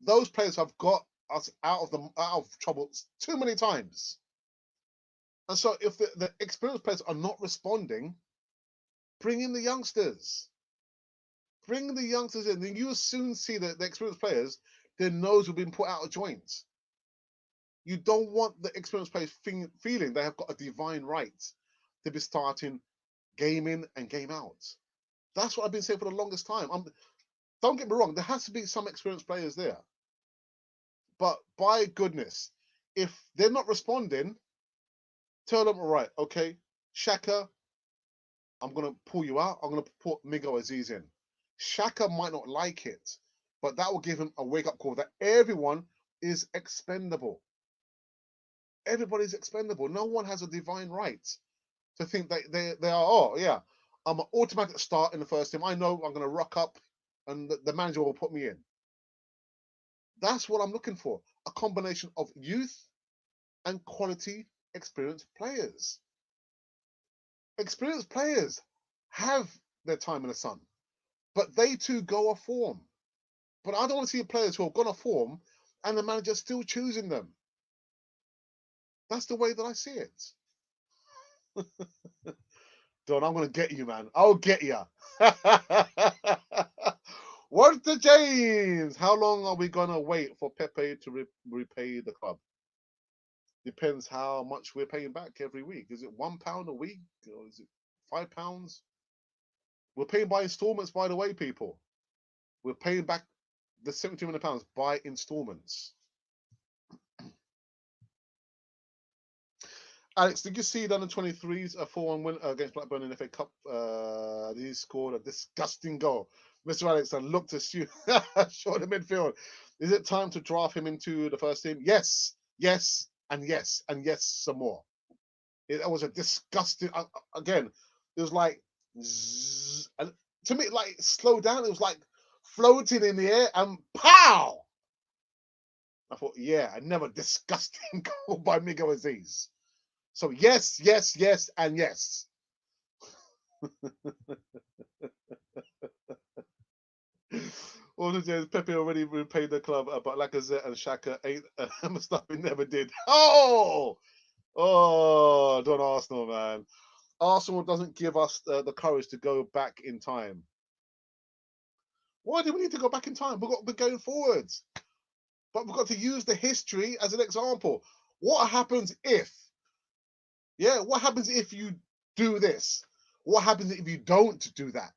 Those players have got us out of trouble too many times. And so if the experienced players are not responding, bring in the youngsters. Bring the youngsters in. Then you'll soon see that the experienced players, their nose will be put out of joint. You don't want the experienced players feeling they have got a divine right to be starting game in and game out. That's what I've been saying for the longest time. Don't get me wrong, there has to be some experienced players there. But by goodness, if they're not responding, tell them, all right, okay, Shaka, I'm going to pull you out. I'm going to put Miguel Aziz in. Shaka might not like it, but that will give him a wake-up call that everyone is expendable. Everybody's expendable. No one has a divine right to think that they are, oh, yeah, I'm an automatic start in the first team. I know I'm going to rock up and the manager will put me in. That's what I'm looking for. A combination of youth and quality experienced players. Experienced players have their time in the sun, but they too go off form. But I don't want to see players who have gone off form and the manager's still choosing them. That's the way that I see it. Don, I'm going to get you, man. I'll get you. What's the James? How long are we going to wait for Pepe to repay the club? Depends how much we're paying back every week. Is it £1 a week? Or is it £5? We're paying by installments, by the way, people. We're paying back the £72 million by installments. Alex, did you see the under-23s a 4-1 win against Blackburn in the FA Cup? He scored a disgusting goal. Mr. Alex, I looked to shoot short the midfield. Is it time to draft him into the first team? Yes, yes, and yes, and yes, some more. It was a disgusting. Again, it was like, zzz, and to me, like slow down. It was like floating in the air and pow. I thought, yeah, another disgusting goal by Miguel Aziz. So yes, yes, yes, and yes. All the days Pepe already repaid the club, but Lacazette and Xhaka ain't Mustafi never did. Oh, don't Arsenal, man. Arsenal doesn't give us the courage to go back in time. Why do we need to go back in time? We're going forwards, but we've got to use the history as an example. What happens if? Yeah, what happens if you do this? What happens if you don't do that?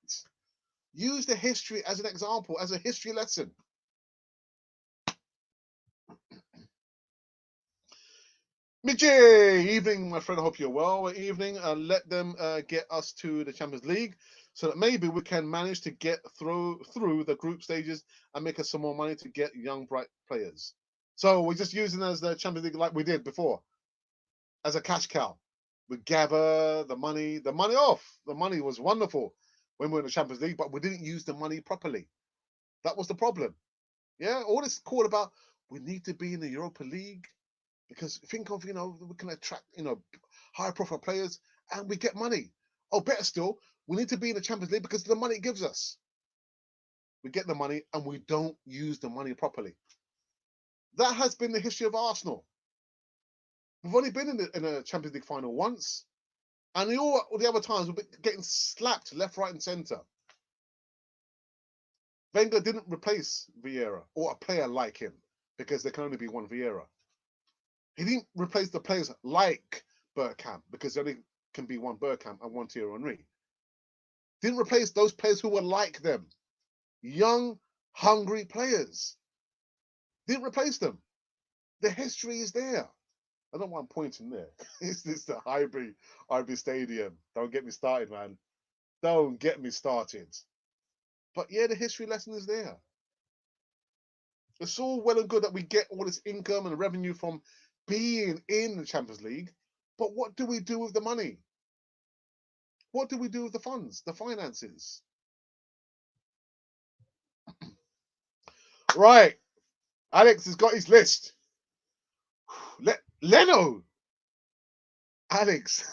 Use the history as an example, as a history lesson. Midge, evening, my friend. I hope you're well. Evening. Let them get us to the Champions League so that maybe we can manage to get through the group stages and make us some more money to get young, bright players. So we're just using as the Champions League like we did before, as a cash cow. We gather the money off. The money was wonderful when we were in the Champions League, but we didn't use the money properly. That was the problem. Yeah, all this call about we need to be in the Europa League because think of, we can attract, high profile players and we get money. Oh, better still, we need to be in the Champions League because of the money it gives us. We get the money and we don't use the money properly. That has been the history of Arsenal. We've only been in a Champions League final once, and all the other times we've been getting slapped left, right, and centre. Wenger didn't replace Vieira or a player like him because there can only be one Vieira. He didn't replace the players like Bergkamp because there only can be one Bergkamp and one Thierry Henry. Didn't replace those players who were like them. Young, hungry players. Didn't replace them. The history is there. I don't want pointing there. It's the Highbury Stadium. Don't get me started, man. Don't get me started. But yeah, the history lesson is there. It's all well and good that we get all this income and revenue from being in the Champions League, but what do we do with the money? What do we do with the funds, the finances? Right. Alex has got his list. Leno. Alex.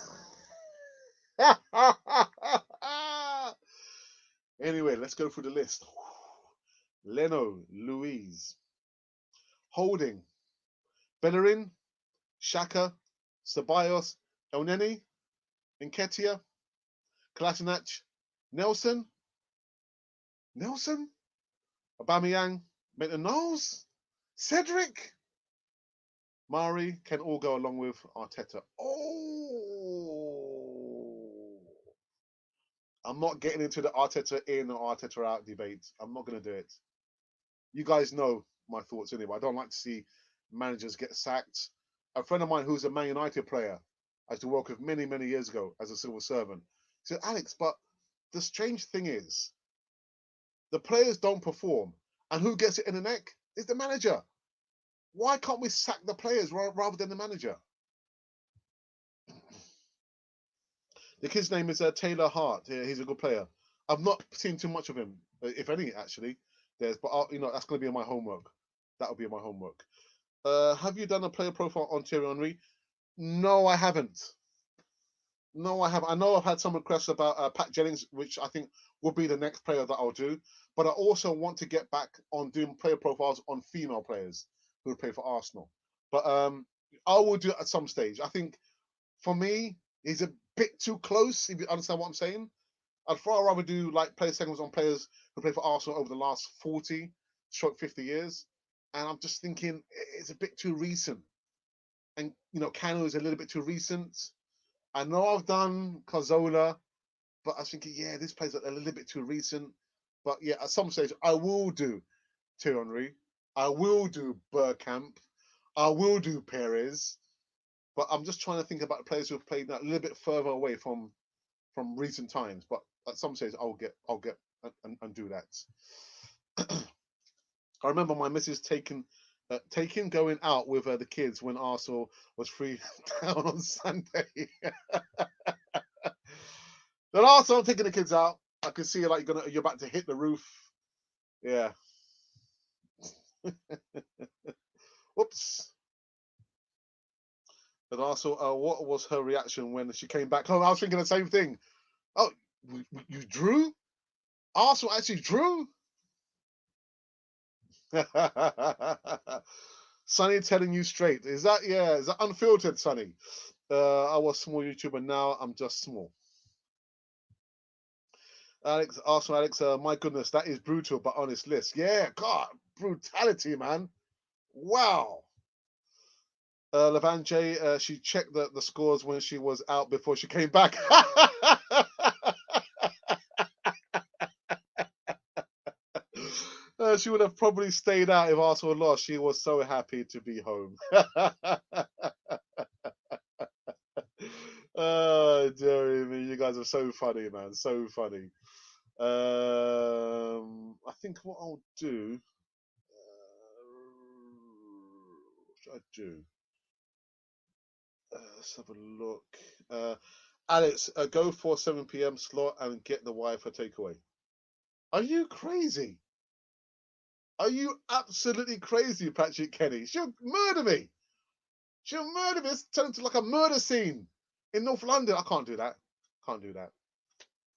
Anyway, let's go through the list. Leno, Louise, Holding, Bellerin, Xhaka, Ceballos, Elneny, Nketiah, Kolasinac, Nelson, Nelson, Aubameyang, Maitland-Niles, Cedric, Mari can all go along with Arteta. Oh, I'm not getting into the Arteta in or Arteta out debate. I'm not going to do it. You guys know my thoughts anyway. I don't like to see managers get sacked. A friend of mine who's a Man United player, I used to work with many, many years ago as a civil servant, said, Alex, but the strange thing is, the players don't perform. And who gets it in the neck? Is the manager. Why can't we sack the players rather than the manager? The kid's name is Taylor Hart. Yeah, he's a good player. I've not seen too much of him, if any, actually. But that's going to be my homework. That'll be my homework. Have you done a player profile on Thierry Henry? No, I haven't. No, I haven't. I know I've had some requests about Pat Jennings, which I think will be the next player that I'll do. But I also want to get back on doing player profiles on female players who play for Arsenal. But I will do it at some stage. I think for me, he's a bit too close, if you understand what I'm saying. I'd far rather do like player segments on players who play for Arsenal over the last 40, 50 years. And I'm just thinking it's a bit too recent. And, Cano is a little bit too recent. I know I've done Cazzola, but I was thinking, yeah, this play's a little bit too recent. But yeah, at some stage, I will do Thierry Henry. I will do Bergkamp. I will do Perez. But I'm just trying to think about the players who have played a little bit further away from recent times. But at some stage, I'll get and do that. I remember my missus taking going out with the kids when Arsenal was 3 down on Sunday. Then Arsenal, I'm taking the kids out. I can see like you're about to hit the roof. Yeah. Whoops. And also, what was her reaction when she came back home? I was thinking the same thing. Oh, you drew? Arsenal actually drew? Sonny telling you straight. Is that unfiltered, Sonny? I was small YouTuber, now I'm just small. Alex, my goodness, that is brutal but honest list. Yeah, God, brutality, man. Wow. Levan J, she checked the scores when she was out before she came back. She would have probably stayed out if Arsenal lost. She was so happy to be home. Oh, dear me, you guys are so funny, man. So funny. I think what I'll do. What should I do? Let's have a look. Alex, go for 7 p.m. slot and get the wife a takeaway. Are you crazy? Are you absolutely crazy, Patrick Kenny? She'll murder me. She'll murder me. It's turned into like a murder scene in North London. I can't do that. Can't do that.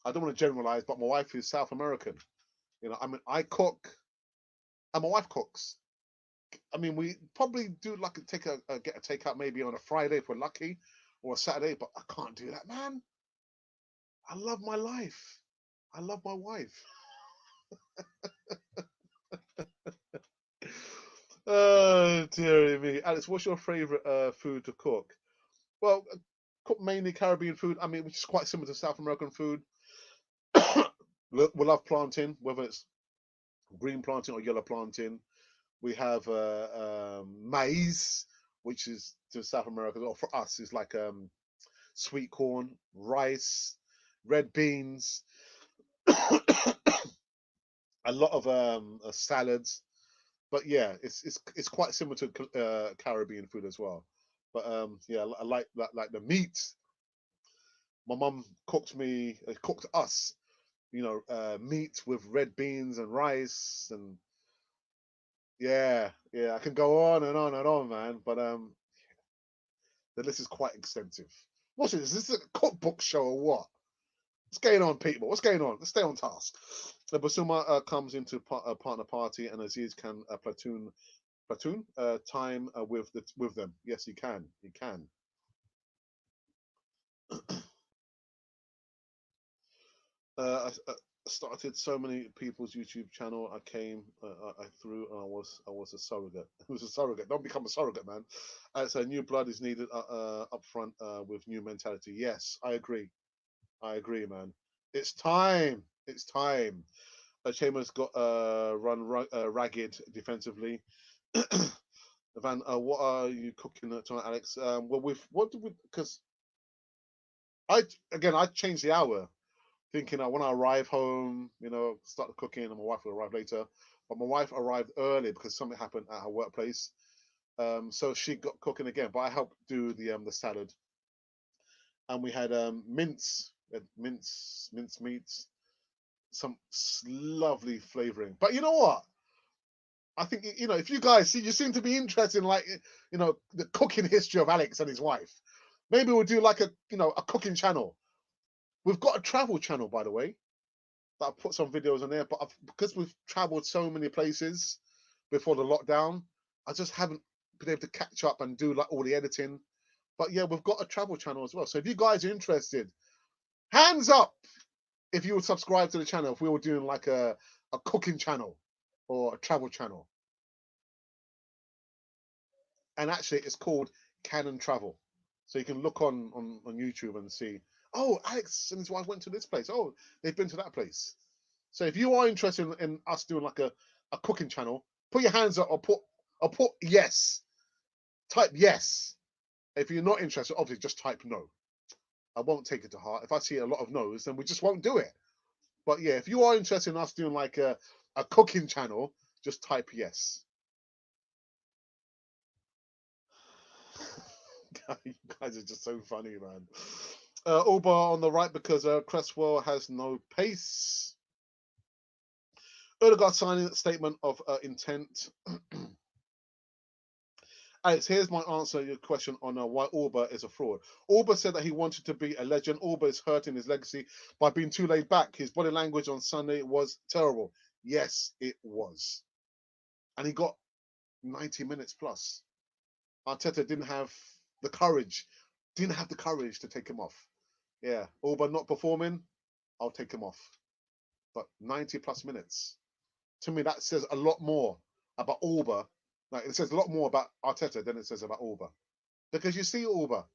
I don't want to generalize, but my wife is South American. I mean, I cook, and my wife cooks. I mean, we probably do like get a takeout maybe on a Friday if we're lucky, or a Saturday. But I can't do that, man. I love my life. I love my wife. Oh, dear me. Alex, what's your favorite food to cook? Well, cook mainly Caribbean food. I mean, which is quite similar to South American food. We love plantain, whether it's green plantain or yellow plantain. We have maize, which is to South America, or for us, is like sweet corn, rice, red beans, a lot of salads. But yeah, it's quite similar to Caribbean food as well. But yeah, I like the meat. My mum cooked us, meat with red beans and rice, and yeah, I can go on and on and on, man. But the list is quite extensive. What's this? Is this a cookbook show or what? What's going on, people? What's going on? Let's stay on task. The Basuma comes into partner party, and Aziz can platoon time with them. Yes, he can. He can. started so many people's YouTube channel. I came, I threw, and I was a surrogate. It was a surrogate. Don't become a surrogate, man. So new blood is needed up front with new mentality. Yes, I agree, man. It's time. It's time. Chambers got ragged defensively. Van, what are you cooking tonight, Alex? Well, with what did we? Because I changed the hour, thinking that when I arrive home, start the cooking, and my wife will arrive later. But my wife arrived early because something happened at her workplace. So she got cooking again. But I helped do the salad, and we had mince meats, some lovely flavoring. But you know what? I think if you guys see, you seem to be interested in the cooking history of Alex and his wife. Maybe we'll do like a cooking channel. We've got a travel channel, by the way, that I've put some videos on there. But because we've traveled so many places before the lockdown, I just haven't been able to catch up and do like all the editing. But yeah, we've got a travel channel as well. So if you guys are interested, hands up if you would subscribe to the channel. If we were doing like a cooking channel or a travel channel. And actually it's called Canon Travel. So you can look on YouTube and see, oh, Alex and his wife went to this place. Oh, they've been to that place. So if you are interested in us doing like a cooking channel, put your hands up or put yes. Type yes. If you're not interested, obviously just type no. I won't take it to heart. If I see a lot of no's, then we just won't do it. But yeah, if you are interested in us doing like a cooking channel, just type yes. You guys are just so funny, man. Alba on the right because Cresswell has no pace. Odegaard signing statement of intent. Alex, here's my answer to your question on why Orba is a fraud. Orba said that he wanted to be a legend. Orba is hurting his legacy by being too laid back. His body language on Sunday was terrible. Yes, it was. And he got 90 minutes plus. Arteta didn't have the courage to take him off. Yeah, Orba not performing, I'll take him off. But 90 plus minutes. To me, that says a lot more about Orba. Like, it says a lot more about Arteta than it says about Orba. Because you see Orba,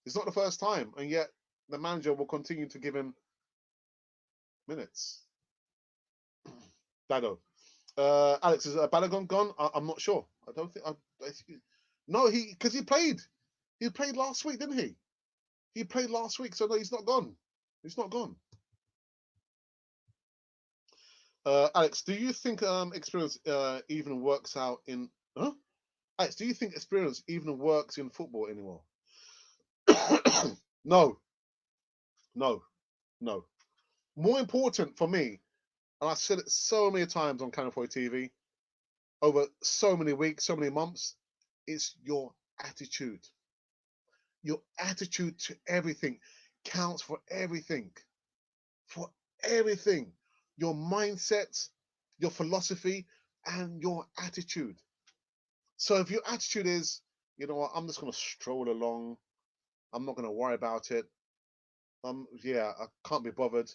it's not the first time, and yet the manager will continue to give him minutes. Dado. Alex, is Balogun gone? I'm not sure. I don't think. No, because he played. He played last week, didn't he? He played last week, so no, he's not gone. He's not gone. Alex, do you think experience even works out in? Huh? Alex, do you think experience even works in football anymore? No, no, no. More important for me, and I've said it so many times on Canal 4 TV, over so many weeks, so many months, it's your attitude. Your attitude to everything counts for everything. For everything. Your mindset, your philosophy, and your attitude. So if your attitude is, you know what, I'm just going to stroll along, I'm not going to worry about it, yeah, I can't be bothered,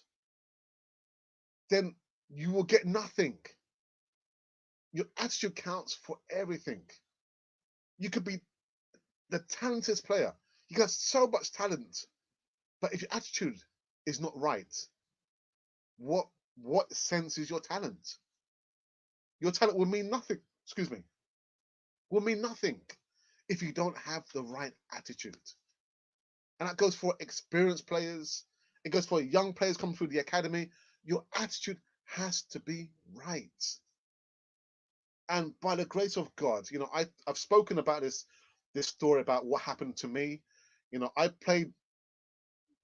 then you will get nothing. Your attitude counts for everything. You could be the talented player. You got so much talent, but if your attitude is not right, what sense is your talent? Your talent will mean nothing. Excuse me. Will mean nothing if you don't have the right attitude. And that goes for experienced players. It goes for young players coming through the academy. Your attitude has to be right. And by the grace of God, I've spoken about this story about what happened to me. I played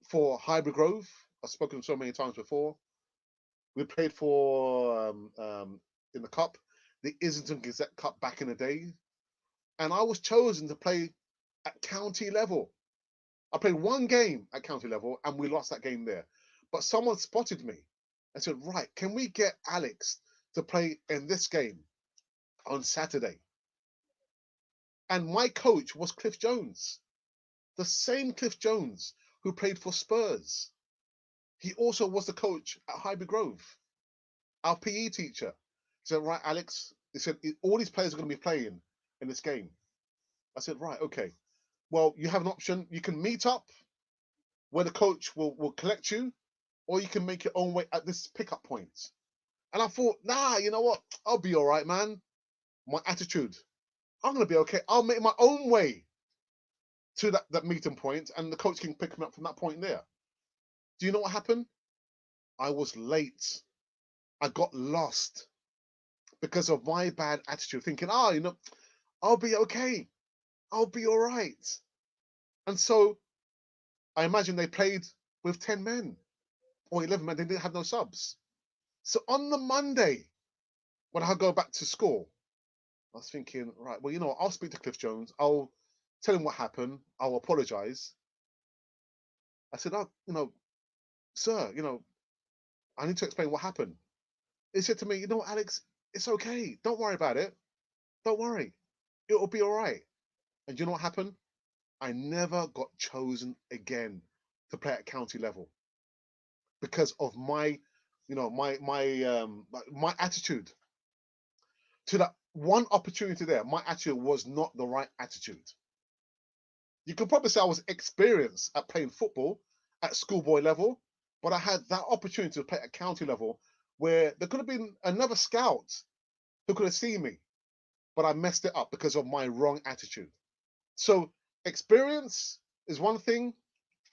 for Highbury Grove. I've spoken so many times before. We played for in the cup, the Islington Gazette Cup back in the day, and I was chosen to play at county level. I played one game at county level, and we lost that game there. But someone spotted me and said, "Right, can we get Alex to play in this game on Saturday?" And my coach was Cliff Jones, the same Cliff Jones who played for Spurs. He also was the coach at Highbury Grove, our PE teacher. He said, right, Alex, he said, all these players are going to be playing in this game. I said, right, okay. Well, you have an option. You can meet up where the coach will collect you, or you can make your own way at this pickup point. And I thought, nah, you know what? I'll be all right, man. My attitude. I'm going to be okay. I'll make my own way to that meeting point, and the coach can pick me up from that point there. Do you know what happened? I was late. I got lost because of my bad attitude, thinking, you know, I'll be okay. I'll be all right. And so I imagine they played with 10 men or 11 men. They didn't have no subs. So on the Monday, when I go back to school, I was thinking, right, well, you know what? I'll speak to Cliff Jones. I'll tell him what happened. I'll apologize. I said, you know, sir, you know, I need to explain what happened. He said to me, you know, Alex, it's okay. Don't worry about it. Don't worry. It'll be all right. And you know what happened? I never got chosen again to play at county level because of my, you know, my attitude. To that one opportunity there, my attitude was not the right attitude. You could probably say I was experienced at playing football at schoolboy level, but I had that opportunity to play at county level where there could have been another scout who could have seen me, but I messed it up because of my wrong attitude. So experience is one thing,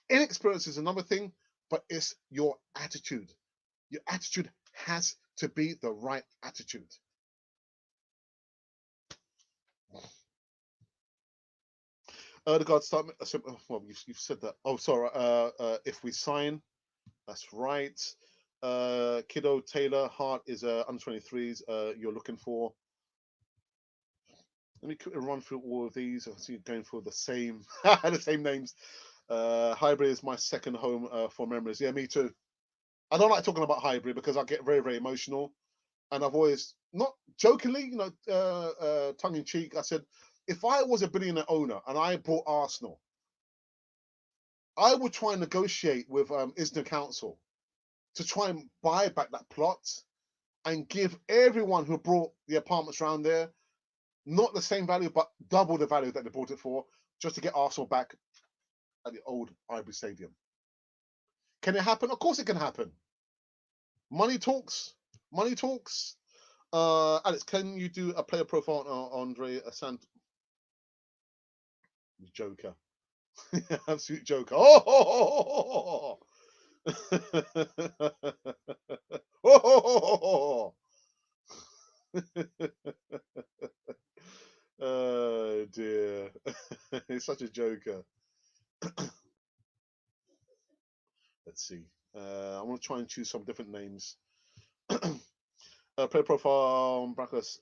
inexperience is another thing, but it's your attitude. Your attitude has to be the right attitude. The guard start. Well, you've said that. Oh, sorry. If we sign, that's right. Kiddo Taylor Hart is under 23s. You're looking for. Let me quickly run through all of these. I see you going for the same the same names. Highbury is my second home for memories. Yeah, me too. I don't like talking about Highbury because I get very, very emotional. And I've always, not jokingly, you know, tongue in cheek, I said, if I was a billionaire owner and I bought Arsenal, I would try and negotiate with Isner Council to try and buy back that plot and give everyone who brought the apartments around there not the same value, but double the value that they bought it for, just to get Arsenal back at the old Highbury Stadium. Can it happen? Of course it can happen. Money talks. Money talks. Alex, can you do a player profile on Andre Asante? Joker. Absolute joker. Oh! Oh! Oh dear. He's such a joker. Let's see. I want to try and choose some different names. Player profile, Brackos,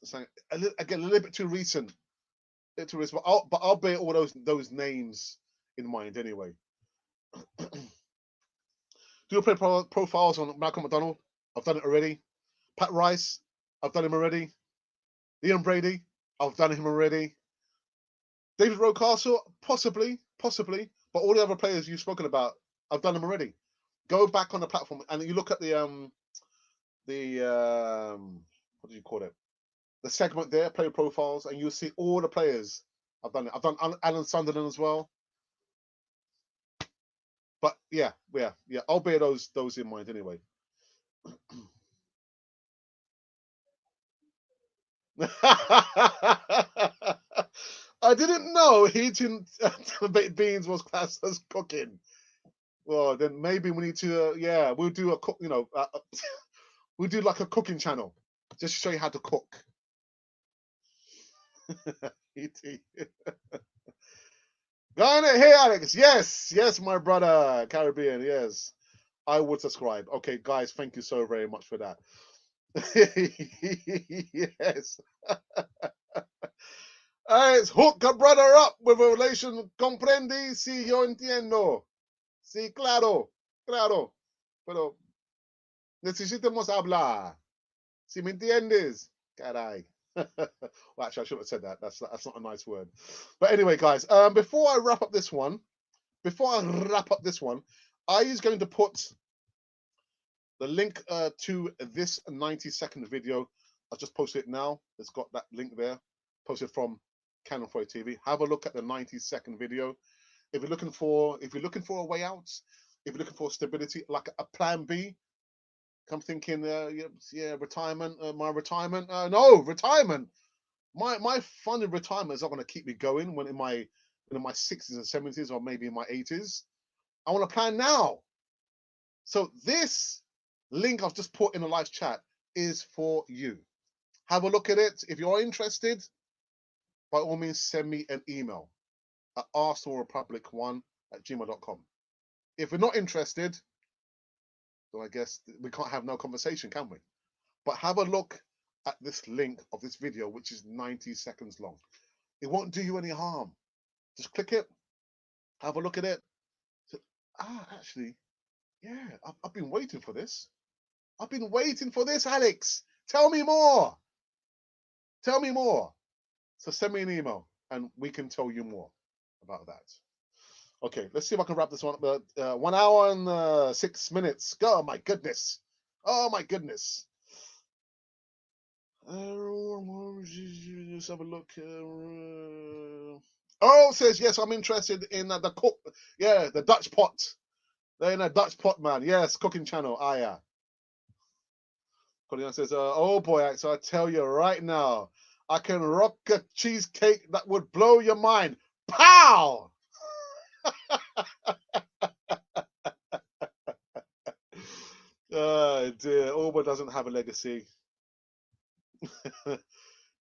again, a little bit too recent. Too recent, but I'll bear all those names in mind anyway. Do player profiles on Malcolm McDonald. I've done it already. Pat Rice, I've done him already. Ian Brady, I've done him already. David Rocastle, possibly. But all the other players you've spoken about, I've done them already. Go back on the platform and you look at the what do you call it? The segment there, player profiles, and you'll see all the players. I've done it. I've done Alan Sunderland as well. But yeah. I'll bear those in mind anyway. I didn't know eating baked beans was classed as cooking. Well, then maybe we need to, we'll do a cook, we'll do like a cooking channel just to show you how to cook. E.T. Go on it. Hey, Alex. Yes, my brother, Caribbean. Yes, I would subscribe. Okay, guys, thank you so very much for that. Yes. Let's hook a brother up with a relation. ¿Comprendi? Sí, yo entiendo. Sí, claro. Pero necesitamos hablar. Si me entiendes? Caray. Well, actually, I shouldn't have said that. That's not a nice word. But anyway, guys, before I wrap up this one, I is going to put The link to this 90-second video, I just posted it now. It's got that link there, posted from Canon 4 TV. Have a look at the 90-second video. If you're looking for a way out, if you're looking for stability, like a plan B, I'm thinking, retirement, my retirement. No, retirement. My fun in retirement is not going to keep me going when in my 60s and 70s or maybe in my 80s. I want to plan now. So this link I've just put in the live chat is for you. Have a look at it. If you're interested, by all means, send me an email at arsenalrepublic1@gmail.com. If you're not interested, then I guess we can't have no conversation, can we? But have a look at this link of this video, which is 90 seconds long. It won't do you any harm. Just click it, have a look at it. So, actually, yeah, I've been waiting for this. I've been waiting for this, Alex. Tell me more. Tell me more. So send me an email and we can tell you more about that. Okay, let's see if I can wrap this one up. 1 hour and 6 minutes. Oh, my goodness. Oh, my goodness. Let's have a look. Oh, says, yes, I'm interested in the cook. Yeah, the Dutch pot. They're in a Dutch pot, man. Yes, cooking channel. Yeah. Colin says, oh boy, so I tell you right now, I can rock a cheesecake that would blow your mind. Pow! Oh dear, Auburn doesn't have a legacy.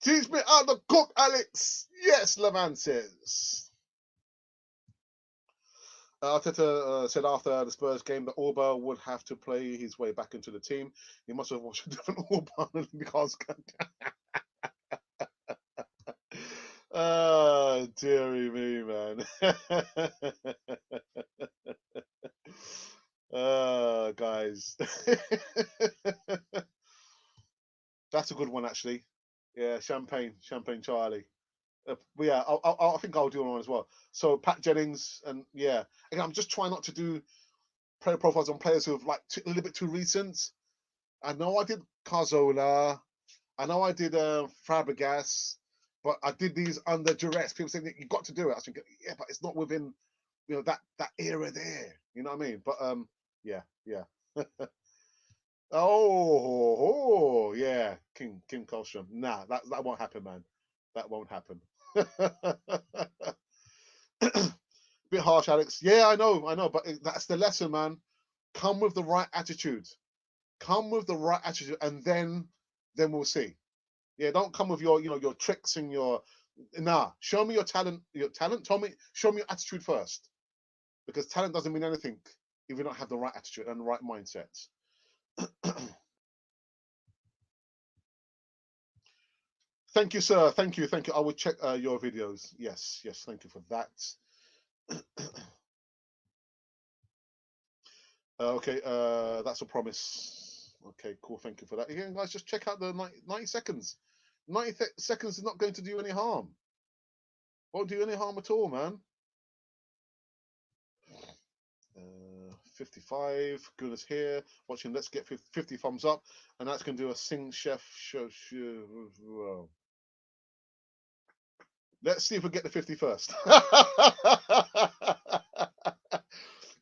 Teach me how to cook, Alex. Yes, Levan says. Arteta said after the Spurs game that Auburn would have to play his way back into the team. He must have watched a different Auburn because. Oh, dearie me, man. Guys. That's a good one, actually. Yeah, Champagne Charlie. Yeah, I think I'll do one as well. So Pat Jennings, and yeah, again, I'm just trying not to do player profiles on players who have like a little bit too recent. I know I did Carzola, I know I did Fabregas, but I did these under duress. People saying that you got to do it. I was thinking, yeah, but it's not within that era there. You know what I mean? But yeah. Oh, yeah, Kim Colstrom. Nah, that won't happen, man. That won't happen. Bit harsh, Alex. Yeah, I know, but that's the lesson, man. Come with the right attitude. Come with the right attitude, and then we'll see. Yeah, don't come with your your tricks and your show me your talent. Show me your attitude first, because talent doesn't mean anything if you don't have the right attitude and the right mindset. Thank you, sir. Thank you. I will check your videos. Yes. Thank you for that. Okay, that's a promise. Okay, cool. Thank you for that. Again, guys, just check out the 90 seconds. 90 seconds is not going to do any harm. Won't do any harm at all, man. 55. Goodness here. Watching. Let's get 50 thumbs up. And that's going to do a Sing Chef show. Let's see if we get the 50 first.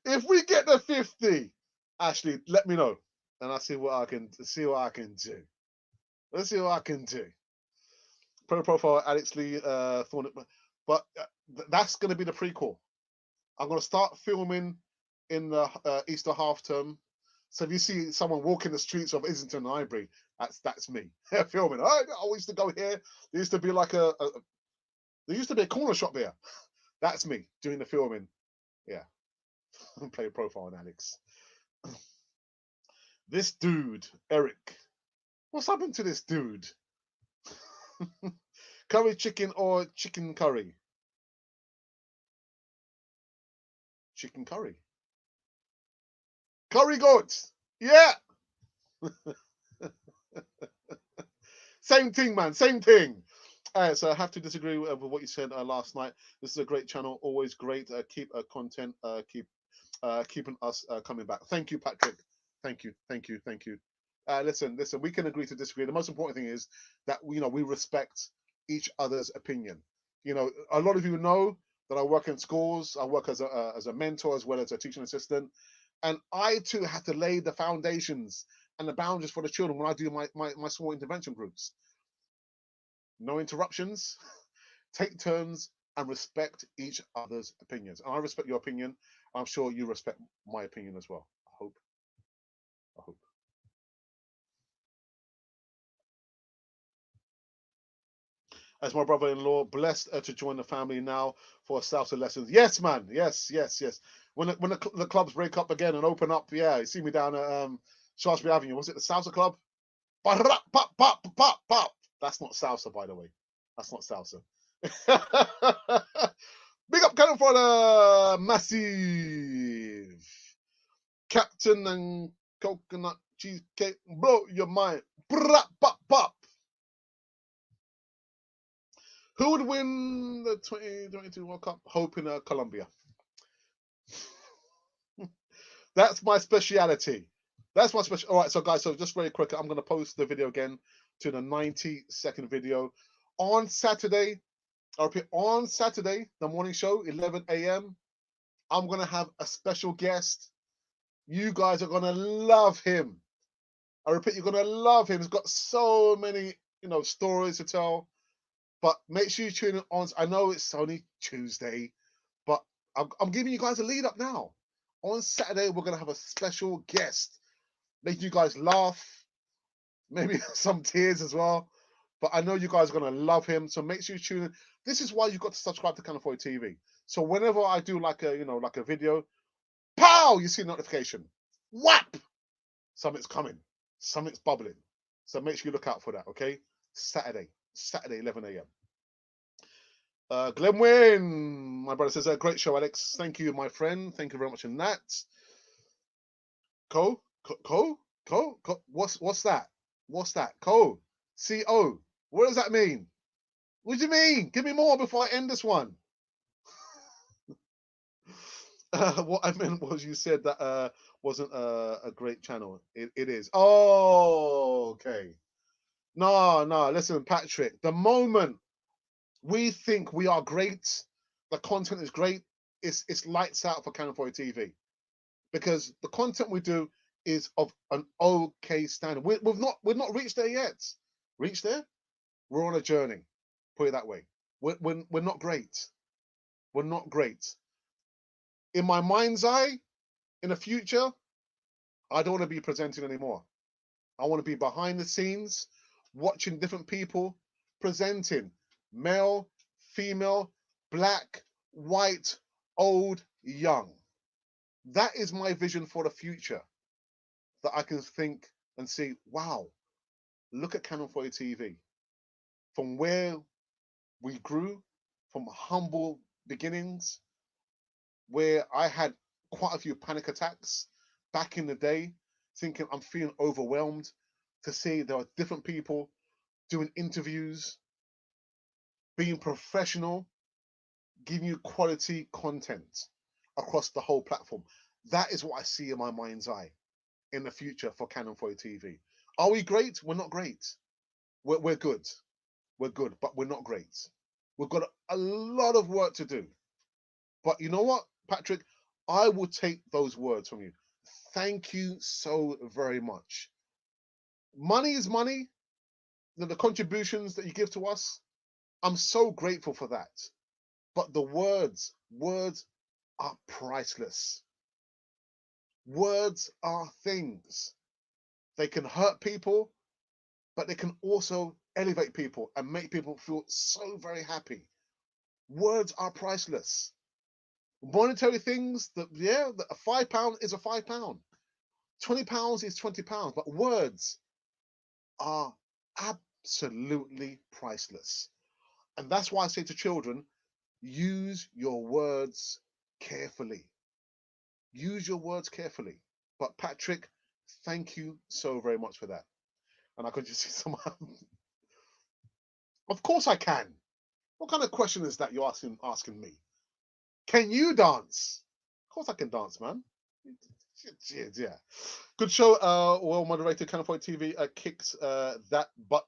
If we get the 50, Ashley, let me know. And I'll see what I can do. Let's see what I can do. Pro profile Alex Lee Thorne, but that's going to be the prequel. I'm going to start filming in the Easter half term. So if you see someone walking the streets of Islington and Highbury, that's me filming. I used to go here. There used to be like there used to be a corner shop there. That's me doing the filming. Yeah. Play a profile on Alex. This dude, Eric. What's happened to this dude? Curry chicken or chicken curry? Chicken curry. Curry goats. Yeah. Same thing, man. Same thing. So I have to disagree with what you said last night. This is a great channel. Always great. Keep content. Keeping us coming back. Thank you, Patrick. Thank you. Thank you. Thank you. Listen. We can agree to disagree. The most important thing is that we respect each other's opinion. A lot of you know that I work in schools. I work as a mentor as well as a teaching assistant, and I too have to lay the foundations and the boundaries for the children when I do my small intervention groups. No interruptions. Take turns and respect each other's opinions. And I respect your opinion. I'm sure you respect my opinion as well. I hope. I hope. As my brother-in-law, blessed to join the family now for salsa lessons. Yes, man. Yes, yes, yes. When the clubs break up again and open up, yeah, you see me down at Shaftesbury Avenue. Was it the salsa club? Pop, pop, pop, pop, pop. That's not salsa, by the way. That's not salsa. Big up Cannon for the massive Captain and coconut cheesecake. Blow your mind. Pop, pop, pop. Who would win the 2022 World Cup? Hope in Colombia. That's my speciality. That's my special. All right, so guys, so just very quick, I'm going to post the video again to the 90-second video on Saturday. I repeat, on Saturday, the morning show, 11 a.m. I'm going to have a special guest. You guys are going to love him. I repeat, you're going to love him. He's got so many, stories to tell. But make sure you tune in on. I know it's only Tuesday, but I'm giving you guys a lead up now. On Saturday, we're going to have a special guest, making you guys laugh, maybe some tears as well. But I know you guys are going to love him. So make sure you tune in. This is why you've got to subscribe to Cannon for TV. So whenever I do like a video, pow, you see a notification. Whap! Something's coming. Something's bubbling. So make sure you look out for that, okay? Saturday, 11 a.m. Glenn Wynn, my brother says, a great show, Alex. Thank you, my friend. Thank you very much in that. Co? What's that? What's that? C-O. What does that mean? What do you mean? Give me more before I end this one. What I meant was you said that wasn't a great channel. It is. Oh, okay. No, listen, Patrick. The moment we think we are great, the content is great, it's lights out for Cannon 4 TV. Because the content we do is of an okay standard. We've not reached there yet. Reached there? We're on a journey. Put it that way. We're not great. We're not great. In my mind's eye, in the future, I don't want to be presenting anymore. I want to be behind the scenes, watching different people presenting. Male, female, black, white, old, young. That is my vision for the future. That I can think and see, wow, look at Cannon 4 TV. From where we grew, from humble beginnings, where I had quite a few panic attacks back in the day, thinking I'm feeling overwhelmed, to see there are different people doing interviews, being professional, giving you quality content across the whole platform. That is what I see in my mind's eye in the future for Cannon 4 TV. Are we great? We're not great. We're good. We're good, but we're not great. We've got a lot of work to do. But you know what, Patrick? I will take those words from you. Thank you so very much. Money is money. The contributions that you give to us, I'm so grateful for that. But the words are priceless. Words are things. They can hurt people, but they can also elevate people and make people feel so very happy. Words are priceless. Monetary things, that a £5 is a £5. £20 is £20, but words are absolutely priceless. And that's why I say to children, use your words carefully. Use your words carefully. But Patrick, thank you so very much for that. And I could just see someone. Of course I can. What kind of question is that you're asking me? Can you dance? Of course I can dance, man. Yeah. Good show. Well moderated. Cannon Point TV kicks that butt.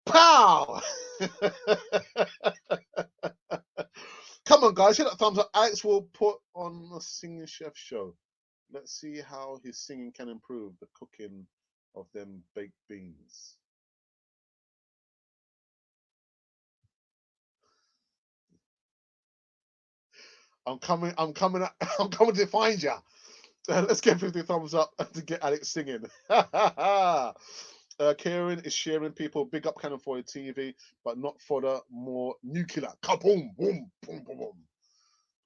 Pow! Come on, guys, hit that thumbs up. Alex will put on a singing chef show. Let's see how his singing can improve the cooking of them baked beans. I'm coming. I'm coming. I'm coming to find you. Let's get 50 thumbs up to get Alex singing. Kieran is sharing people. Big up Cannon for your TV, but not for the more nuclear. Kaboom, boom, boom, boom, boom.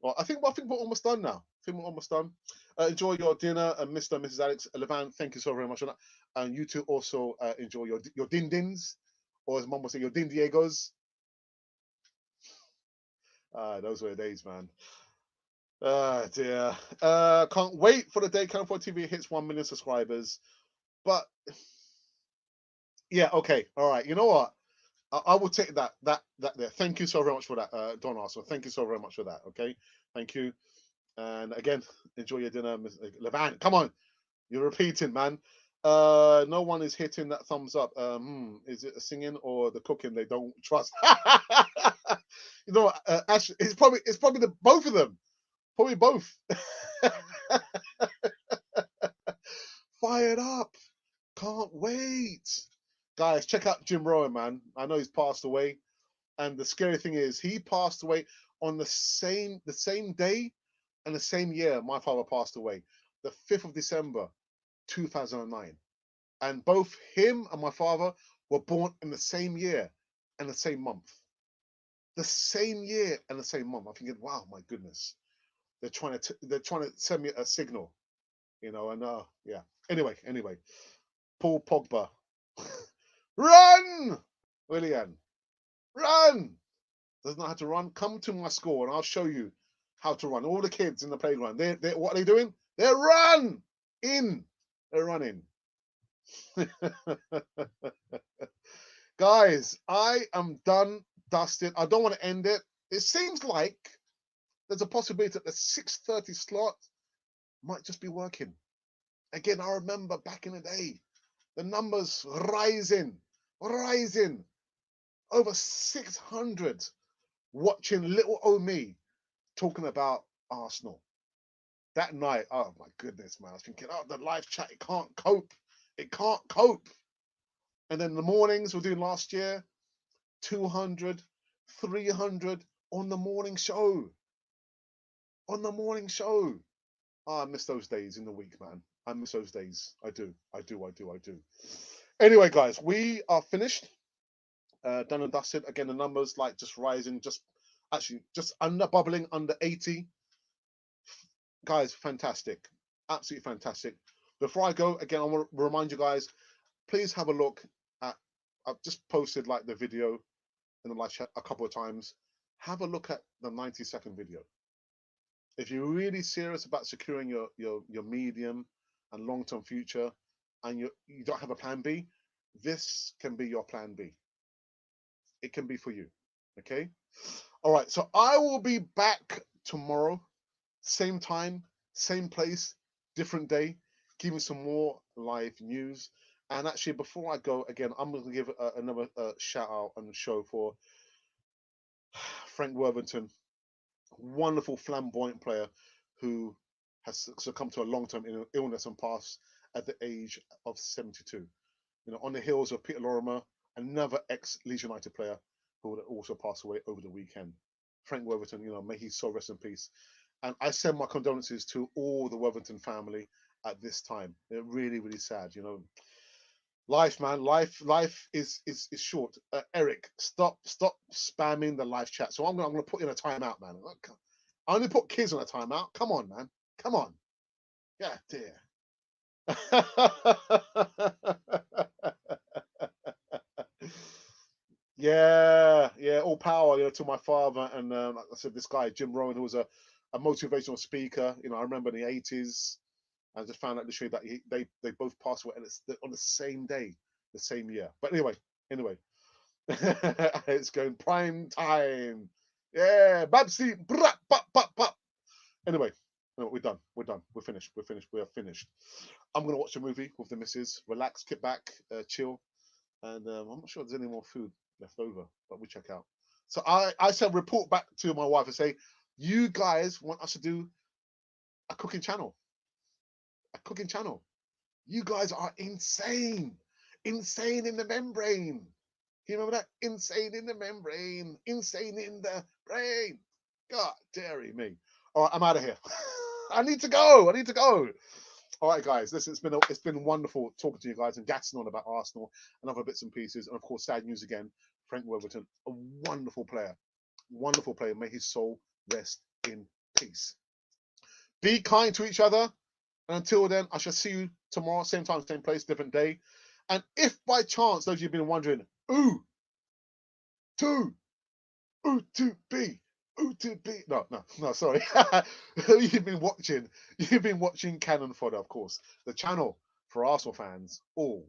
Well, I think we're almost done now. I think we're almost done. Enjoy your dinner, Mr. and Mrs. Alex Levan. Thank you so very much for that. And you two also enjoy your din dins, or as Mum would say, your din Diegos. Those were the days, man. Dear. Can't wait for the day Cannon for TV hits 1 million subscribers. But yeah, okay, all right. You know what? I will take that there. Thank you so very much for that, Don Arsenal. Thank you so very much for that. Okay, thank you. And again, enjoy your dinner, Ms. Levan. Come on, you're repeating, man. No one is hitting that thumbs up. Is it the singing or the cooking they don't trust? You know, actually, it's probably the both of them. Probably both. Fired up. Can't wait. Guys, check out Jim Rowan, man. I know he's passed away. And the scary thing is he passed away on the same day and the same year my father passed away, the 5th of December, 2009. And both him and my father were born in the same year and the same month. The same year and the same month. I'm thinking, wow, my goodness. They're trying to send me a signal, you know, and yeah. Anyway. Paul Pogba. Run! Willian. Run! Doesn't know how to run. Come to my school and I'll show you how to run. All the kids in the playground. They what are they doing? They're run in. They're running. Guys, I am done, dusted. I don't want to end it. It seems like there's a possibility that the 6:30 slot might just be working. Again, I remember back in the day, the numbers rising. Over 600 watching little old me talking about Arsenal. That night, oh my goodness, man. I was thinking, oh, the live chat, it can't cope. It can't cope. And then the mornings we're doing last year, 200, 300 on the morning show. On the morning show. Oh, I miss those days in the week, man. I miss those days. I do. Anyway, guys, we are finished. Done and dusted. Again, the numbers like just rising, just under bubbling under 80. Guys, fantastic. Absolutely fantastic. Before I go, again, I want to remind you guys, please have a look at, I've just posted like the video in the live chat a couple of times. Have a look at the 90-second video. If you're really serious about securing your medium and long-term future and you don't have a plan B, this can be your plan B. It can be for you. Okay? All right, so I will be back tomorrow, same time, same place, different day, giving some more live news. And actually, before I go, again, I'm going to give another shout out and show for Frank Worthington, wonderful flamboyant player who has succumbed to a long-term illness and passed at the age of 72. You know, on the heels of Peter Lorimer, another ex-Leeds United player who would also pass away over the weekend. Frank Worthington, you know, may his soul rest in peace. And I send my condolences to all the Worthington family at this time. They're really, really sad, you know. Life, man, life is short. Eric, stop spamming the live chat. So I'm gonna put in a timeout, man. I only put kids on a timeout. Come on, man. Come on. Yeah, dear. Yeah, all power, you know, to my father and like I said, this guy Jim Rowan, who was a motivational speaker. You know, I remember in the 80s. I just found out literally that they both passed away and it's on the same day, the same year. But anyway, it's going prime time. Yeah, Babsy. Anyway, No, we're done. We're done. We're finished. We're finished. We are finished. I'm gonna watch a movie with the missus, relax, kick back, chill, and I'm not sure if there's any more food left over, but we check out. So I shall report back to my wife and say, you guys want us to do a cooking channel. A cooking channel. You guys are insane. Insane in the membrane. You remember that? Insane in the membrane. Insane in the brain. God, dairy me. All right, I'm out of here. I need to go. I need to go. All right, guys. Listen, it's been wonderful talking to you guys and gassing on about Arsenal and other bits and pieces. And of course, sad news again. Frank Worthington, a wonderful player. Wonderful player. May his soul rest in peace. Be kind to each other. And until then, I shall see you tomorrow, same time, same place, different day. And if by chance, those of you have been wondering, ooh, to be, no, sorry. You've been watching Cannon Fodder, of course, the channel for Arsenal fans all